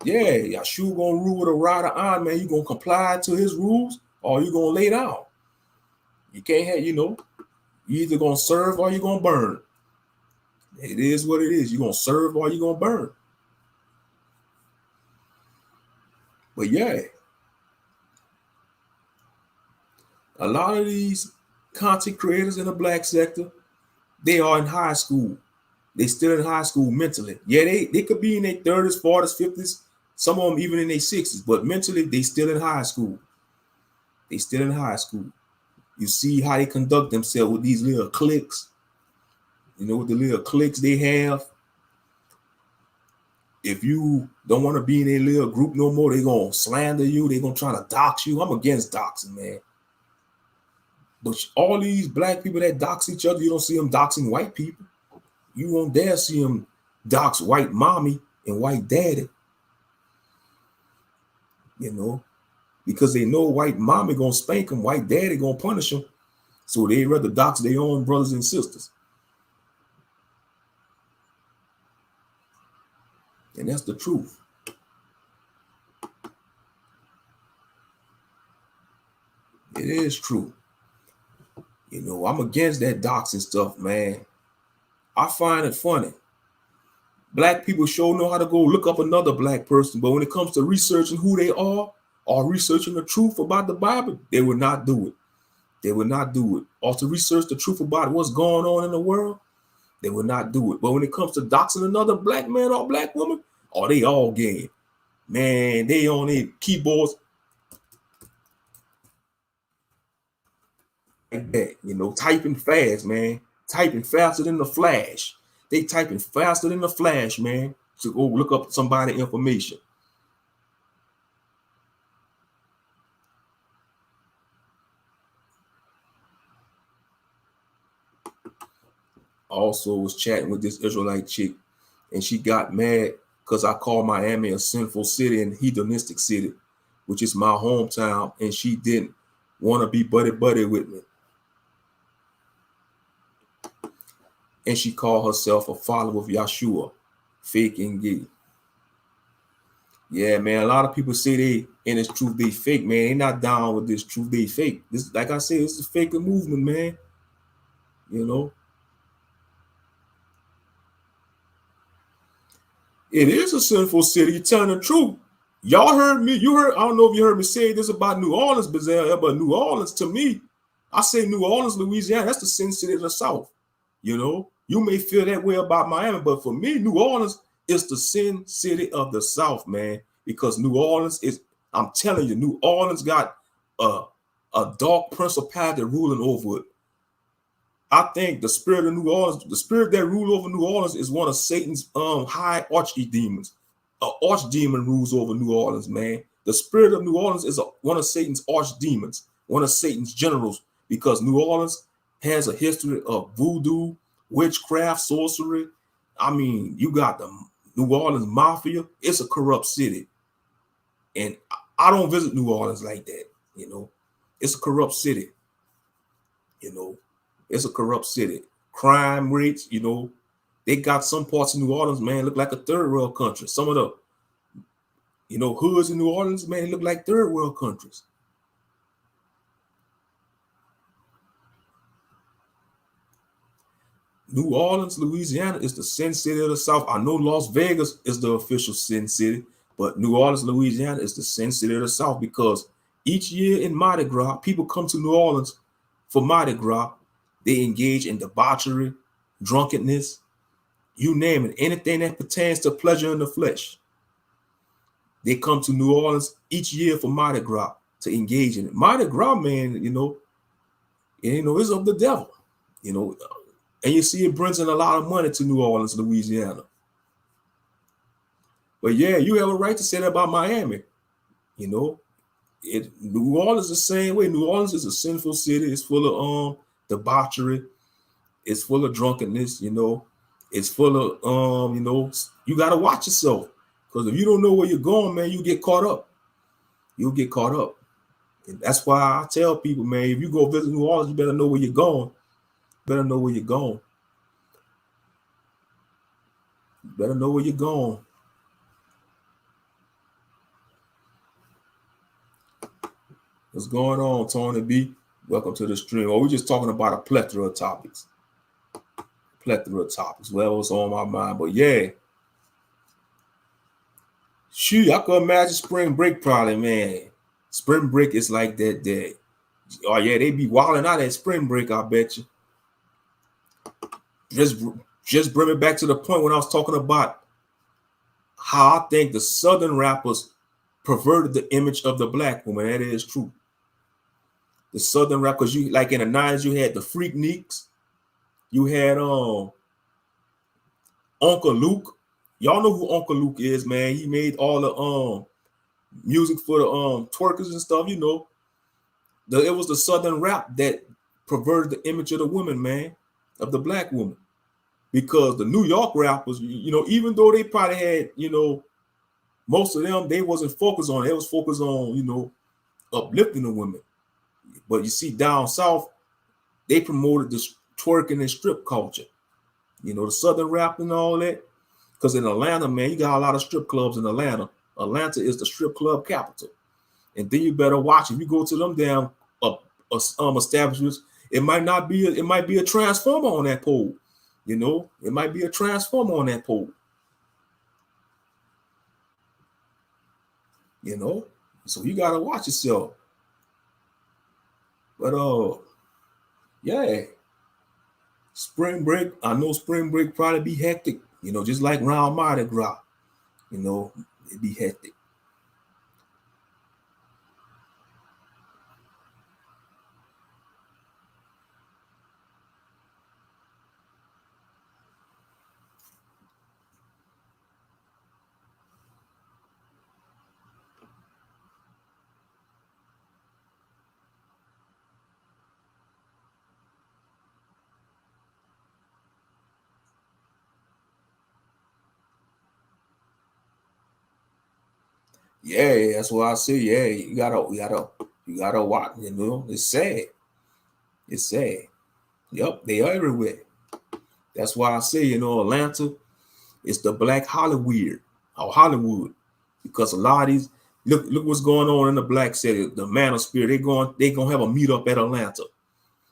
Yeah, Yahshua gonna rule with a rod of iron, man. You gonna comply to his rules or you gonna lay down. You can't have, you know, You either gonna serve or you're gonna burn. It is what it is. You're gonna serve or you're gonna burn. But yeah, a lot of these content creators in the black sector, they are in high school. They still in high school mentally. Yeah, they could be in their 30s, 40s, 50s, some of them even in their 60s, but mentally they still in high school. They still in high school. You see how they conduct themselves with these little cliques. You know, with the little cliques they have. If you don't want to be in a little group no more, they're going to slander you. They're going to try to dox you. I'm against doxing, man. But all these black people that dox each other, you don't see them doxing white people. You won't dare see them dox white mommy and white daddy. You know, because they know white mommy going to spank them, white daddy going to punish them. So they rather dox their own brothers and sisters. And that's the truth. It is true. You know, I'm against that doxing stuff, man. I find it funny. Black people sure know how to go look up another black person, but when it comes to researching who they are or researching the truth about the Bible, they will not do it. They will not do it. Or to research the truth about what's going on in the world, they will not do it. But when it comes to doxing another black man or black woman, oh, they all game. Man, they on their keyboards like that, you know, typing fast, man. Typing faster than the Flash. They typing faster than the Flash, man, to go look up somebody information. Also was chatting with this Israelite chick, and she got mad because I call Miami a sinful city and hedonistic city, which is my hometown, and she didn't want to be buddy with me. And she called herself a follower of Yahshua, fake and gay. Yeah, man, a lot of people say they in this truth they fake, man. They not down with this truth they fake. This, like I said, it's a fake movement, man. You know, it is a sinful city. You're telling the truth. Y'all heard me. You heard. I don't know if you heard me say this about New Orleans, but New Orleans, to me, I say New Orleans, Louisiana. That's the sin city of the South. You know, you may feel that way about Miami, but for me, New Orleans is the sin city of the South, man. Because New Orleans is, I'm telling you, New Orleans got a dark principality ruling over it. I think the spirit of New Orleans, the spirit that rule over New Orleans is one of Satan's high archdemons. An archdemon rules over New Orleans, man. The spirit of New Orleans is one of Satan's archdemons, one of Satan's generals, because New Orleans has a history of voodoo, witchcraft, sorcery. I mean, you got the New Orleans mafia. It's a corrupt city. And I don't visit New Orleans like that, you know. It's a corrupt city, you know. It's a corrupt city. Crime rates, you know, they got some parts of New Orleans, man, look like a third world country. Some of the, you know, hoods in New Orleans, man, look like third world countries. New Orleans, Louisiana is the sin city of the South. I know Las Vegas is the official sin city, but New Orleans, Louisiana is the sin city of the South because each year in Mardi Gras, people come to New Orleans for Mardi Gras. They engage in debauchery, drunkenness, you name it, anything that pertains to pleasure in the flesh. They come to New Orleans each year for Mardi Gras to engage in it. Mardi Gras, man, you know, is of the devil, you know, and you see it brings in a lot of money to New Orleans, Louisiana. But yeah, you have a right to say that about Miami, you know. New Orleans is the same way. New Orleans is a sinful city. It's full of debauchery. It's full of drunkenness, you know. It's full of you know, you gotta watch yourself. Because if you don't know where you're going, man, you get caught up. You'll get caught up. And that's why I tell people, man, if you go visit New Orleans, you better know where you're going. Better know where you're going. You better know where you're going. What's going on, Tony B? Welcome to the stream. Oh, we're just talking about a plethora of topics. Well, what's on my mind, but yeah. Shoot, I could imagine spring break probably, man. Spring break is like that day. Oh yeah, they be wilding out at spring break, I bet you. Just bring me back to the point when I was talking about how I think the Southern rappers perverted the image of the black woman. That is true. The Southern rappers, you like in the 90s, you had the Freakniks, you had Uncle Luke. Y'all know who Uncle Luke is, man. He made all the music for the twerkers and stuff, you know. It was the Southern rap that perverted the image of the woman, man, of the black woman. Because the New York rappers, you know, even though they probably had, you know, most of them, they wasn't focused on it. They was focused on, you know, uplifting the women. But you see, down south, they promoted the twerking and strip culture. You know, the Southern rap and all that. Because in Atlanta, man, you got a lot of strip clubs in Atlanta. Atlanta is the strip club capital. And then you better watch. If you go to them damn establishments, it might be a transformer on that pole. You know, it might be a transformer on that pole. You know, so you gotta watch yourself. But yeah, spring break. I know spring break probably be hectic. You know, just like round Mardi Gras. You know, it'd be hectic. Yeah, that's what I say. Yeah, you gotta watch. You know, it's sad. It's sad. Yep, they are everywhere. That's why I say, you know, Atlanta is the black Hollywood or Hollywood, because a lot of these look what's going on in the black city, the Manosphere. They gonna have a meetup at Atlanta.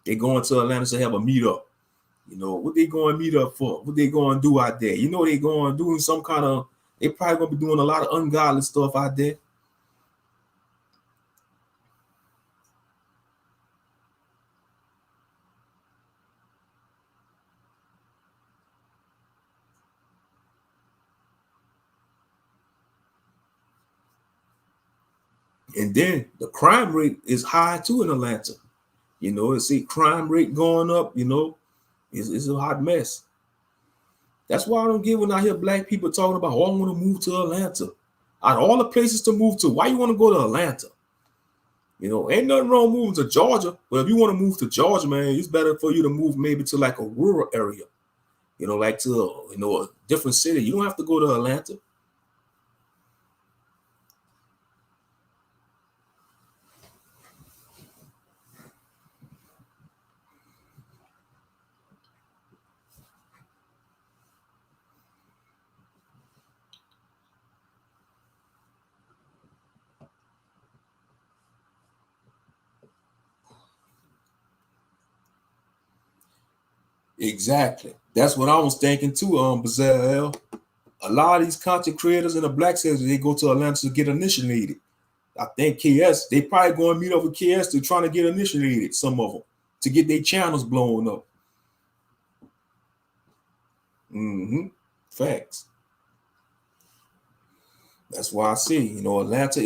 They going to Atlanta to have a meetup. You know what they going to meet up for? What they going to do out there? You know they going doing some kind of. They probably gonna be doing a lot of ungodly stuff out there. And then the crime rate is high too in Atlanta. You know, see crime rate going up. You know, it's a hot mess. That's why I don't get when I hear black people talking about, oh, I want to move to Atlanta. Out of all the places to move to, why you want to go to Atlanta? You know, ain't nothing wrong moving to Georgia. But if you want to move to Georgia, man, it's better for you to move maybe to like a rural area. You know, like to a different city. You don't have to go to Atlanta. Exactly. That's what I was thinking too, Bazell. A lot of these content creators in the black sector, they go to Atlanta to get initiated. I think KS, they probably going to meet up with KS to trying to get initiated, some of them, to get their channels blown up. Facts. That's why I say, you know, Atlanta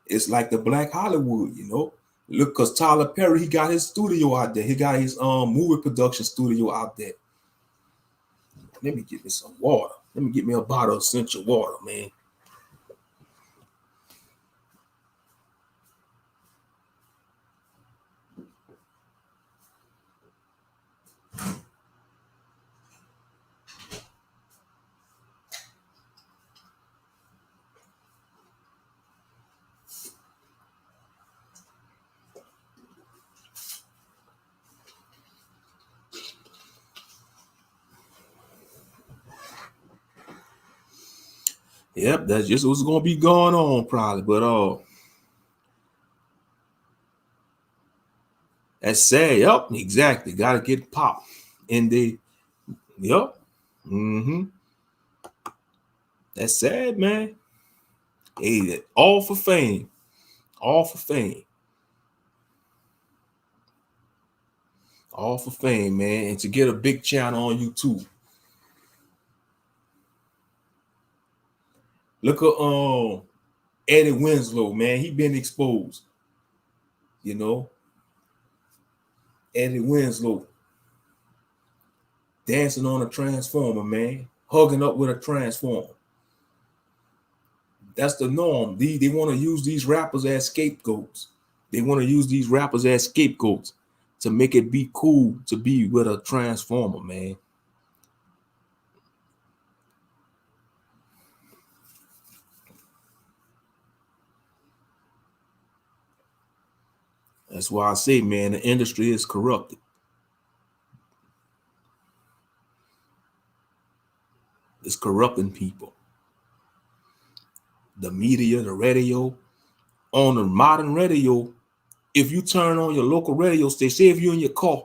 it's like the black Hollywood, you know. Look, because Tyler Perry, he got his studio out there. He got his movie production studio out there. Let me get me some water. Let me get me a bottle of essential water, man. Yep, that's just what's gonna be going on, probably. But That's sad. Yup, exactly. Gotta get popped. And they, yup. Mm-hmm. That's sad, man. Hey, all for fame. All for fame. All for fame, man. And to get a big channel on YouTube. Look at Eddie Winslow, man. He been exposed. You know. Eddie Winslow. Dancing on a transformer, man. Hugging up with a transformer. That's the norm. They want to use these rappers as scapegoats. They want to use these rappers as scapegoats to make it be cool to be with a transformer, man. That's why I say, man, the industry is corrupted. It's corrupting people. The media, the radio, on the modern radio, if you turn on your local radio station, say if you're in your car,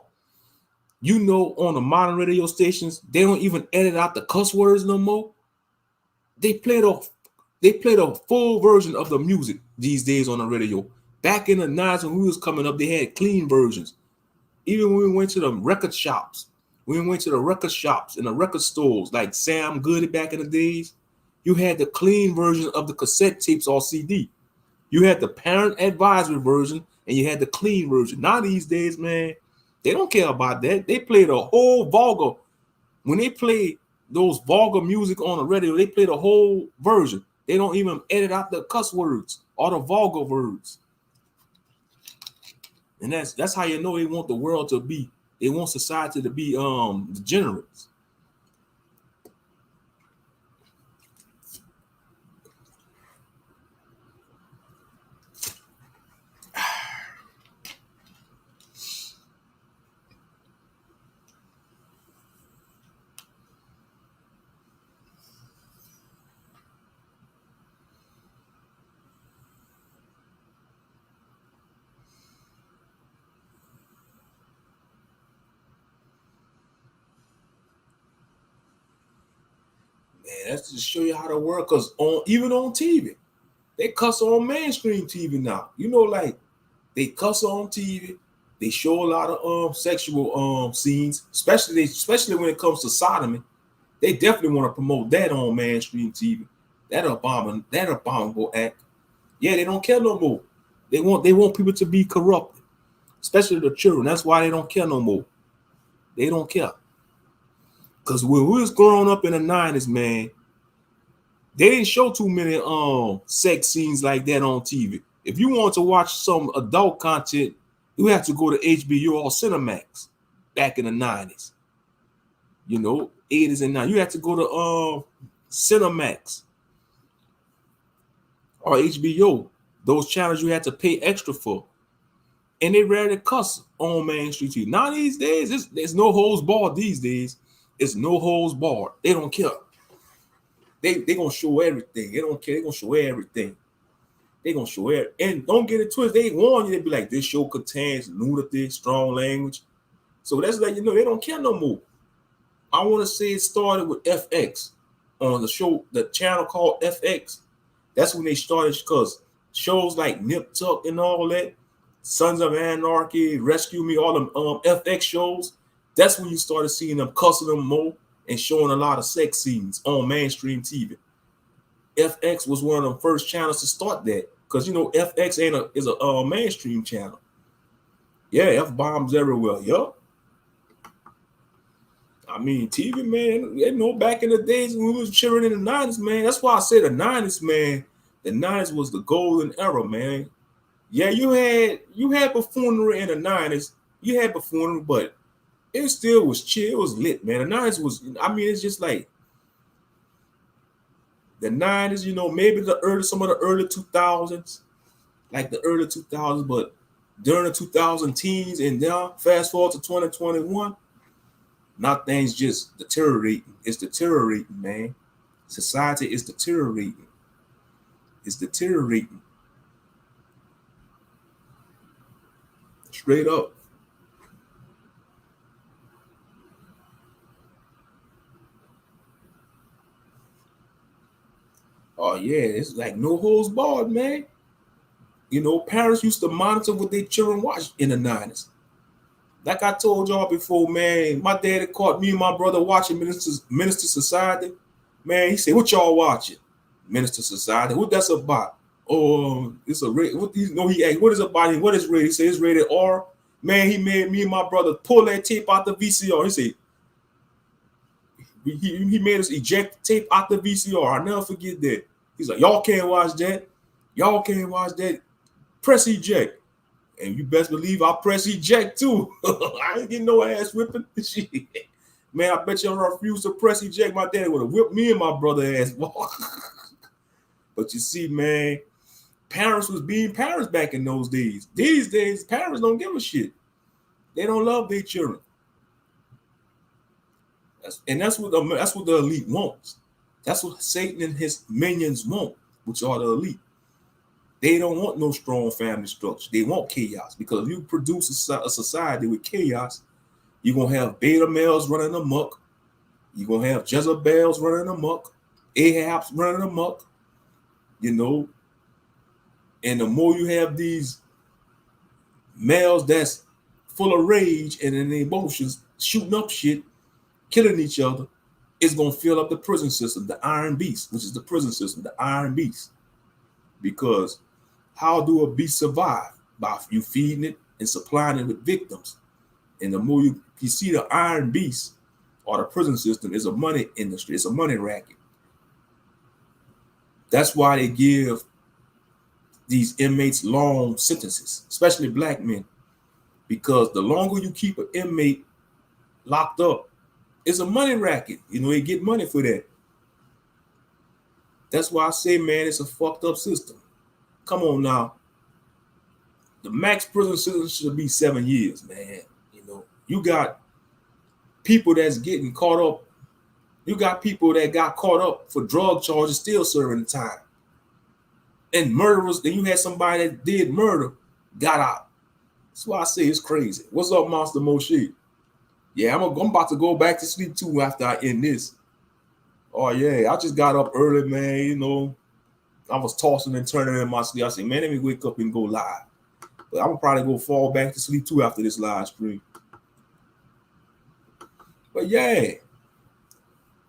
you know on the modern radio stations, they don't even edit out the cuss words no more. They played a full version of the music these days on the radio. Back in the 90s when we was coming up, they had clean versions. Even when we went to the record shops, and the record stores like Sam Goody back in the days, you had the clean version of the cassette tapes or CD. You had the parent advisory version and you had the clean version. Now these days, man, they don't care about that. They play the whole vulgar. When they play those vulgar music on the radio, they play the whole version. They don't even edit out the cuss words or the vulgar words. And that's how you know they want the world to be. They want society to be degenerates. That's to show you how the world, because even on TV, they cuss on mainstream TV now. You know, like they cuss on TV. They show a lot of sexual scenes, especially when it comes to sodomy. They definitely want to promote that on mainstream TV. That abominable act. Yeah, they don't care no more. They want people to be corrupted, especially the children. That's why they don't care no more. They don't care. Because when we was growing up in the 90s, man, they didn't show too many sex scenes like that on TV. If you want to watch some adult content, you have to go to HBO or Cinemax back in the 90s. You know, 80s and 90s. You have to go to Cinemax or HBO. Those channels you had to pay extra for. And they rarely cuss on mainstream TV. Now these days, there's no holds barred these days. It's no holds barred. They don't care. They gonna show everything. They don't care. They gonna show everything. They gonna show it. And don't get it twisted. They warn you. They be like, this show contains nudity, strong language. So that's like, you know, they don't care no more. I want to say it started with FX on the show, the channel called FX. That's when they started, because shows like Nip Tuck and all that, Sons of Anarchy, Rescue Me, all them FX shows. That's when you started seeing them cussing them more and showing a lot of sex scenes on mainstream TV. FX was one of the first channels to start that, because you know FX is a mainstream channel. Yeah, F-bombs everywhere. Yup. I mean, TV, man, you know, back in the days when we was cheering in the 90s, man, that's why I say the 90s, man, the 90s was the golden era, man. Yeah, you had buffoonery in the 90s. You had buffoonery, but it still was chill. It was lit, man. The 90s was, I mean, it's just like the 90s, you know, maybe some of the early 2000s, like the early 2000s, but during the 2000 teens and now fast forward to 2021, now things just deteriorating. It's deteriorating, man. Society is deteriorating. It's deteriorating. Straight up. Oh yeah, it's like no holds barred, man. You know, parents used to monitor what their children watched in the 90s. Like I told y'all before, man, my daddy caught me and my brother watching Minister Society. Man, he said, "What y'all watching?" Minister Society. What that's about? Oh, it's a what you know? He asked, "What is it about? What is rated?" He said, "It's rated R." Man, he made me and my brother pull that tape out the VCR. He said he made us eject the tape out the VCR. I'll never forget that. He's like, "Y'all can't watch that. Y'all can't watch that. Press eject." And you best believe I press eject too. I ain't getting no ass whipping. Man, I bet you I refused to press eject. My daddy would have whipped me and my brother ass. But you see, man, parents was being parents back in those days. These days, parents don't give a shit. They don't love their children. That's what the elite wants. That's what Satan and his minions want, which are the elite. They don't want no strong family structure. They want chaos, because if you produce a society with chaos, you're going to have beta males running amok. You're going to have Jezebels running amok. Ahabs running amok. You know, and the more you have these males that's full of rage and in emotions, shooting up shit, killing each other, it's going to fill up the prison system, the Iron Beast, which is the prison system, the Iron Beast. Because how do a beast survive? By you feeding it and supplying it with victims. And the more you see the Iron Beast or the prison system is a money industry. It's a money racket. That's why they give these inmates long sentences, especially black men, because the longer you keep an inmate locked up, it's a money racket. You know, they get money for that. That's why I say, man, it's a fucked up system. Come on now. The max prison sentence should be 7 years, man. You know, you got people that's getting caught up. You got people that got caught up for drug charges still serving time. And murderers, then you had somebody that did murder, got out. That's why I say it's crazy. What's up, Monster Moshe? Yeah, I'm about to go back to sleep too after I end this. Oh yeah, I just got up early, man. You know, I was tossing and turning in my sleep. I said, man, let me wake up and go live. But I'm gonna probably go fall back to sleep too after this live stream. But yeah,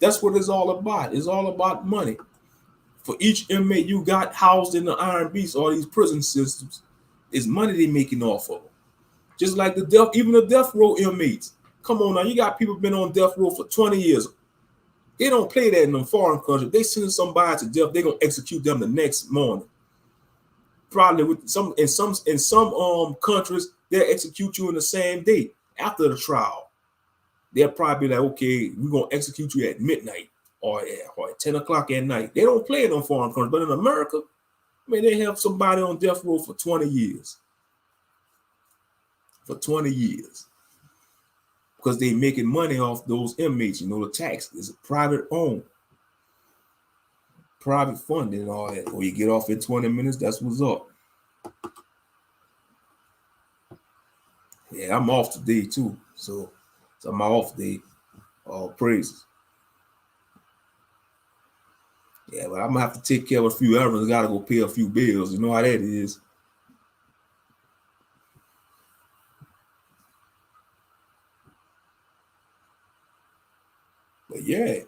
that's what it's all about. It's all about money. For each inmate you got housed in the Iron Beast or these prison systems, is money they making off of. Just like even the death row inmates. Come on now, you got people been on death row for 20 years. They don't play that in a foreign country. They send somebody to death, they're gonna execute them the next morning. Probably with some countries, they'll execute you in the same day after the trial. They'll probably be like, okay, we're gonna execute you at midnight or at 10 o'clock at night. They don't play it on foreign countries, but in America, man, they have somebody on death row for 20 years. For 20 years. Because they making money off those inmates. You know, the tax is private owned. Private funding and all that. Or you get off in 20 minutes, that's what's up. Yeah, I'm off today too. So it's my off day. All praises. Yeah, but I'm gonna have to take care of a few errands. Gotta go pay a few bills. You know how that is. But yeah.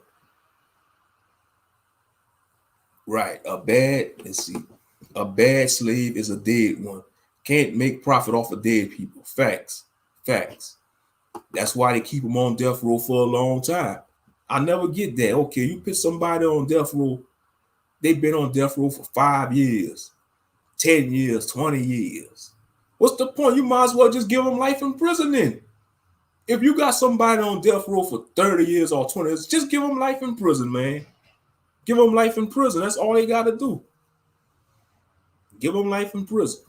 Right. A bad slave is a dead one. Can't make profit off of dead people. Facts. That's why they keep them on death row for a long time. I never get that. Okay, you put somebody on death row, they've been on death row for 5 years, 10 years, 20 years. What's the point? You might as well just give them life in prison then. If you got somebody on death row for 30 years or 20 years, just give them life in prison, man. Give them life in prison. That's all they got to do. Give them life in prison.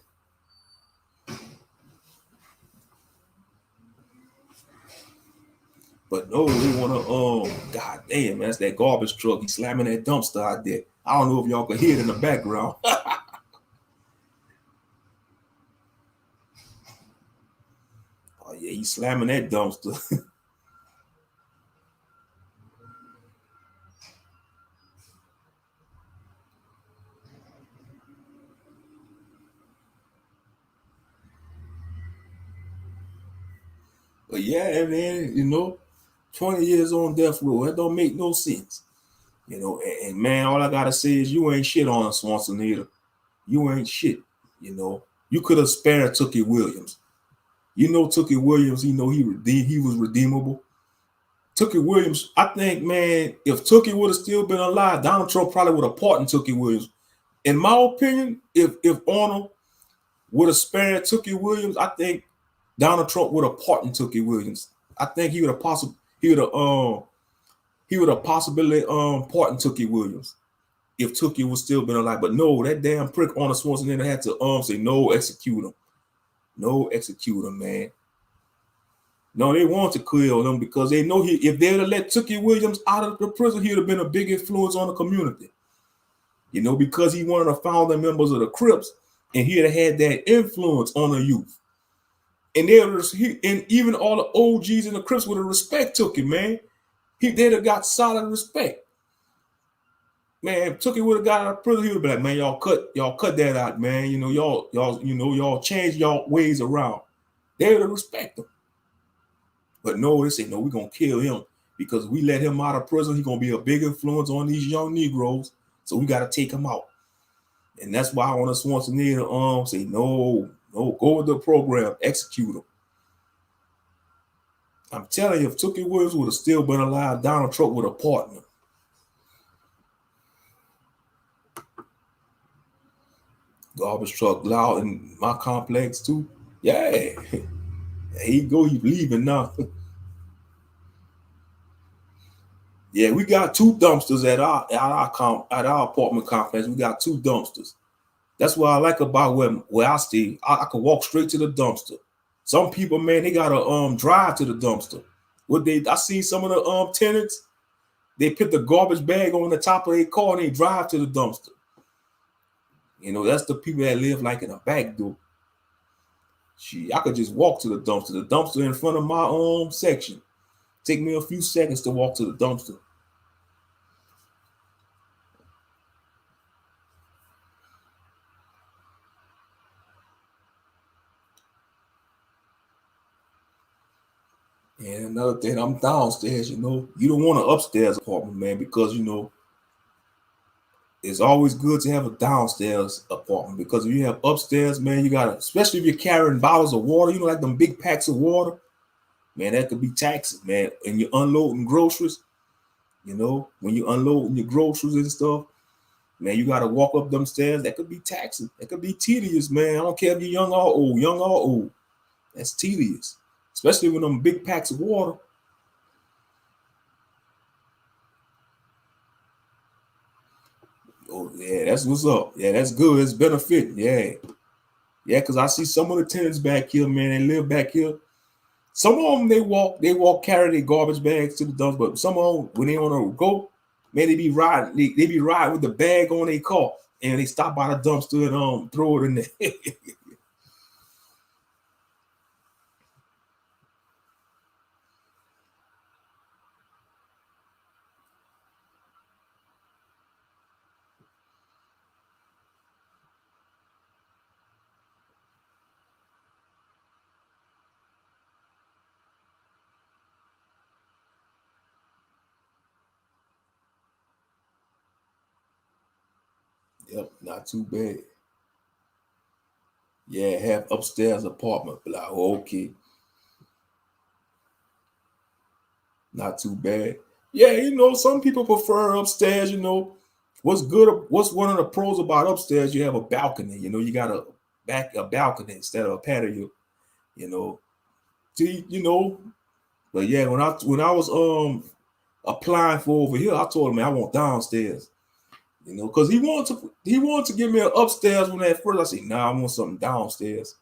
But no, they want to, god damn, man, that's that garbage truck. He's slamming that dumpster out there. I don't know if y'all can hear it in the background. Oh yeah, he's slamming that dumpster. But yeah, man, 20 years on death row, that don't make no sense. And man, all I gotta say is you ain't shit on Schwarzenegger. You ain't shit. You could have spared Tookie Williams. Tookie Williams, he was redeemable. Tookie Williams, I think, man, if Tookie would have still been alive, Donald Trump probably would have pardoned Tookie Williams. In my opinion, if Arnold would have spared Tookie Williams, I think Donald Trump would have pardoned Tookie Williams. I think he would have possibly pardoned Tookie Williams if Tookie was still been alive. But no, that damn prick Arnold Schwarzenegger had to say no, execute him. No, execute him, man. No, they want to kill him because they know if they'd have let Tookie Williams out of the prison, he'd have been a big influence on the community. Because he one of the founding members of the Crips, and he'd have had that influence on the youth. And even all the OGs in the Crips would have respect Tookie, man. They'd have got solid respect. Man, Tookie would have got out of prison, he would be like, man, y'all cut that out, man. Y'all change y'all ways around. They would have respect him. But no, they say, no, we're going to kill him because we let him out of prison. He's going to be a big influence on these young Negroes. So we got to take him out. And that's why I want to Schwarzenegger say, no, go with the program, execute him. I'm telling you, if Tookie Williams would have still been alive, Donald Trump would have pardoned him. Garbage truck loud in my complex too. Yeah. There he go, he's leaving now. Yeah, we got 2 dumpsters at our apartment complex. We got 2 dumpsters. That's what I like about where I stay. I can walk straight to the dumpster. Some people, man, they gotta drive to the dumpster. I see some of the tenants, they put the garbage bag on the top of their car and they drive to the dumpster. That's the people that live like in a back door. I could just walk to the dumpster. The dumpster in front of my section. Take me a few seconds to walk to the dumpster. And another thing, I'm downstairs, you don't want an upstairs apartment, man, because, it's always good to have a downstairs apartment because if you have upstairs, man, you got to, especially if you're carrying bottles of water, like them big packs of water, man, that could be taxing, man. And you're unloading groceries, when you're unloading your groceries and stuff, man, you got to walk up them stairs. That could be taxing. That could be tedious, man. I don't care if you're young or old. That's tedious, especially with them big packs of water. Oh, yeah, that's what's up. Yeah, that's good. It's benefit. Yeah. Yeah, because I see some of the tenants back here, man, they live back here. Some of them, they walk, carry their garbage bags to the dumps, but some of them, when they on a go, man, they be riding with the bag on their car, and they stop by the dumpster and throw it in there. Yep, not too bad. Yeah, have upstairs apartment. But like, okay. Not too bad. Yeah, some people prefer upstairs, What's one of the pros about upstairs? You have a balcony, you got a balcony instead of a patio, you know. See, but yeah, when I was applying for over here, I told him, man, I want downstairs. Because he wanted to give me an upstairs when at first I said, nah, I want something downstairs.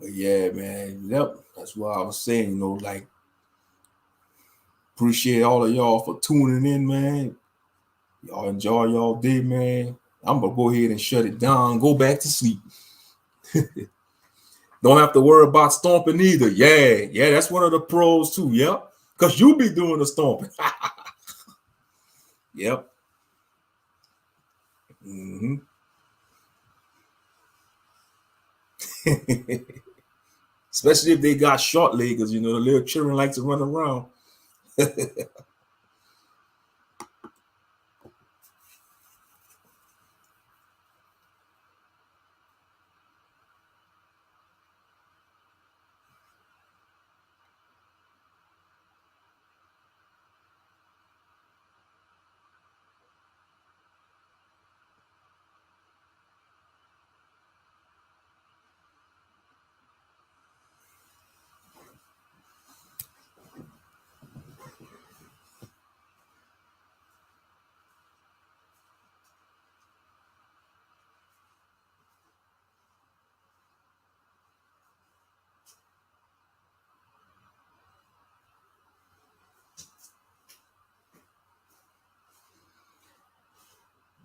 But yeah, man. Yep. That's what I was saying, you know, like appreciate all of y'all for tuning in, man. Y'all enjoy y'all day, man. I'm gonna go ahead and shut it down, go back to sleep. Don't have to worry about stomping either. Yeah, that's one of the pros too. Yep. Because you be doing the stomping. Yep. Mm-hmm. Especially if they got short leggers, you know, the little children like to run around.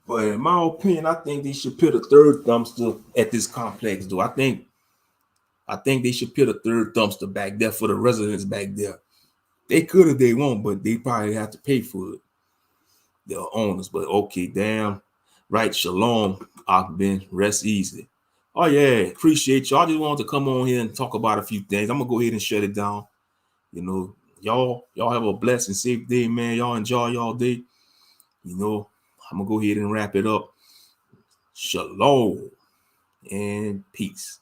But in my opinion, I think they should put a third dumpster at this complex, though. I think they should put a third dumpster back there for the residents back there. They could if they want, but they probably have to pay for it. The owners, but okay, damn. Right, shalom, Akben, rest easy. Oh yeah, appreciate y'all. I just wanted to come on here and talk about a few things. I'm gonna go ahead and shut it down. You know, y'all have a blessed and safe day, man. Y'all enjoy y'all day. You know, I'm gonna go ahead and wrap it up. Shalom and peace.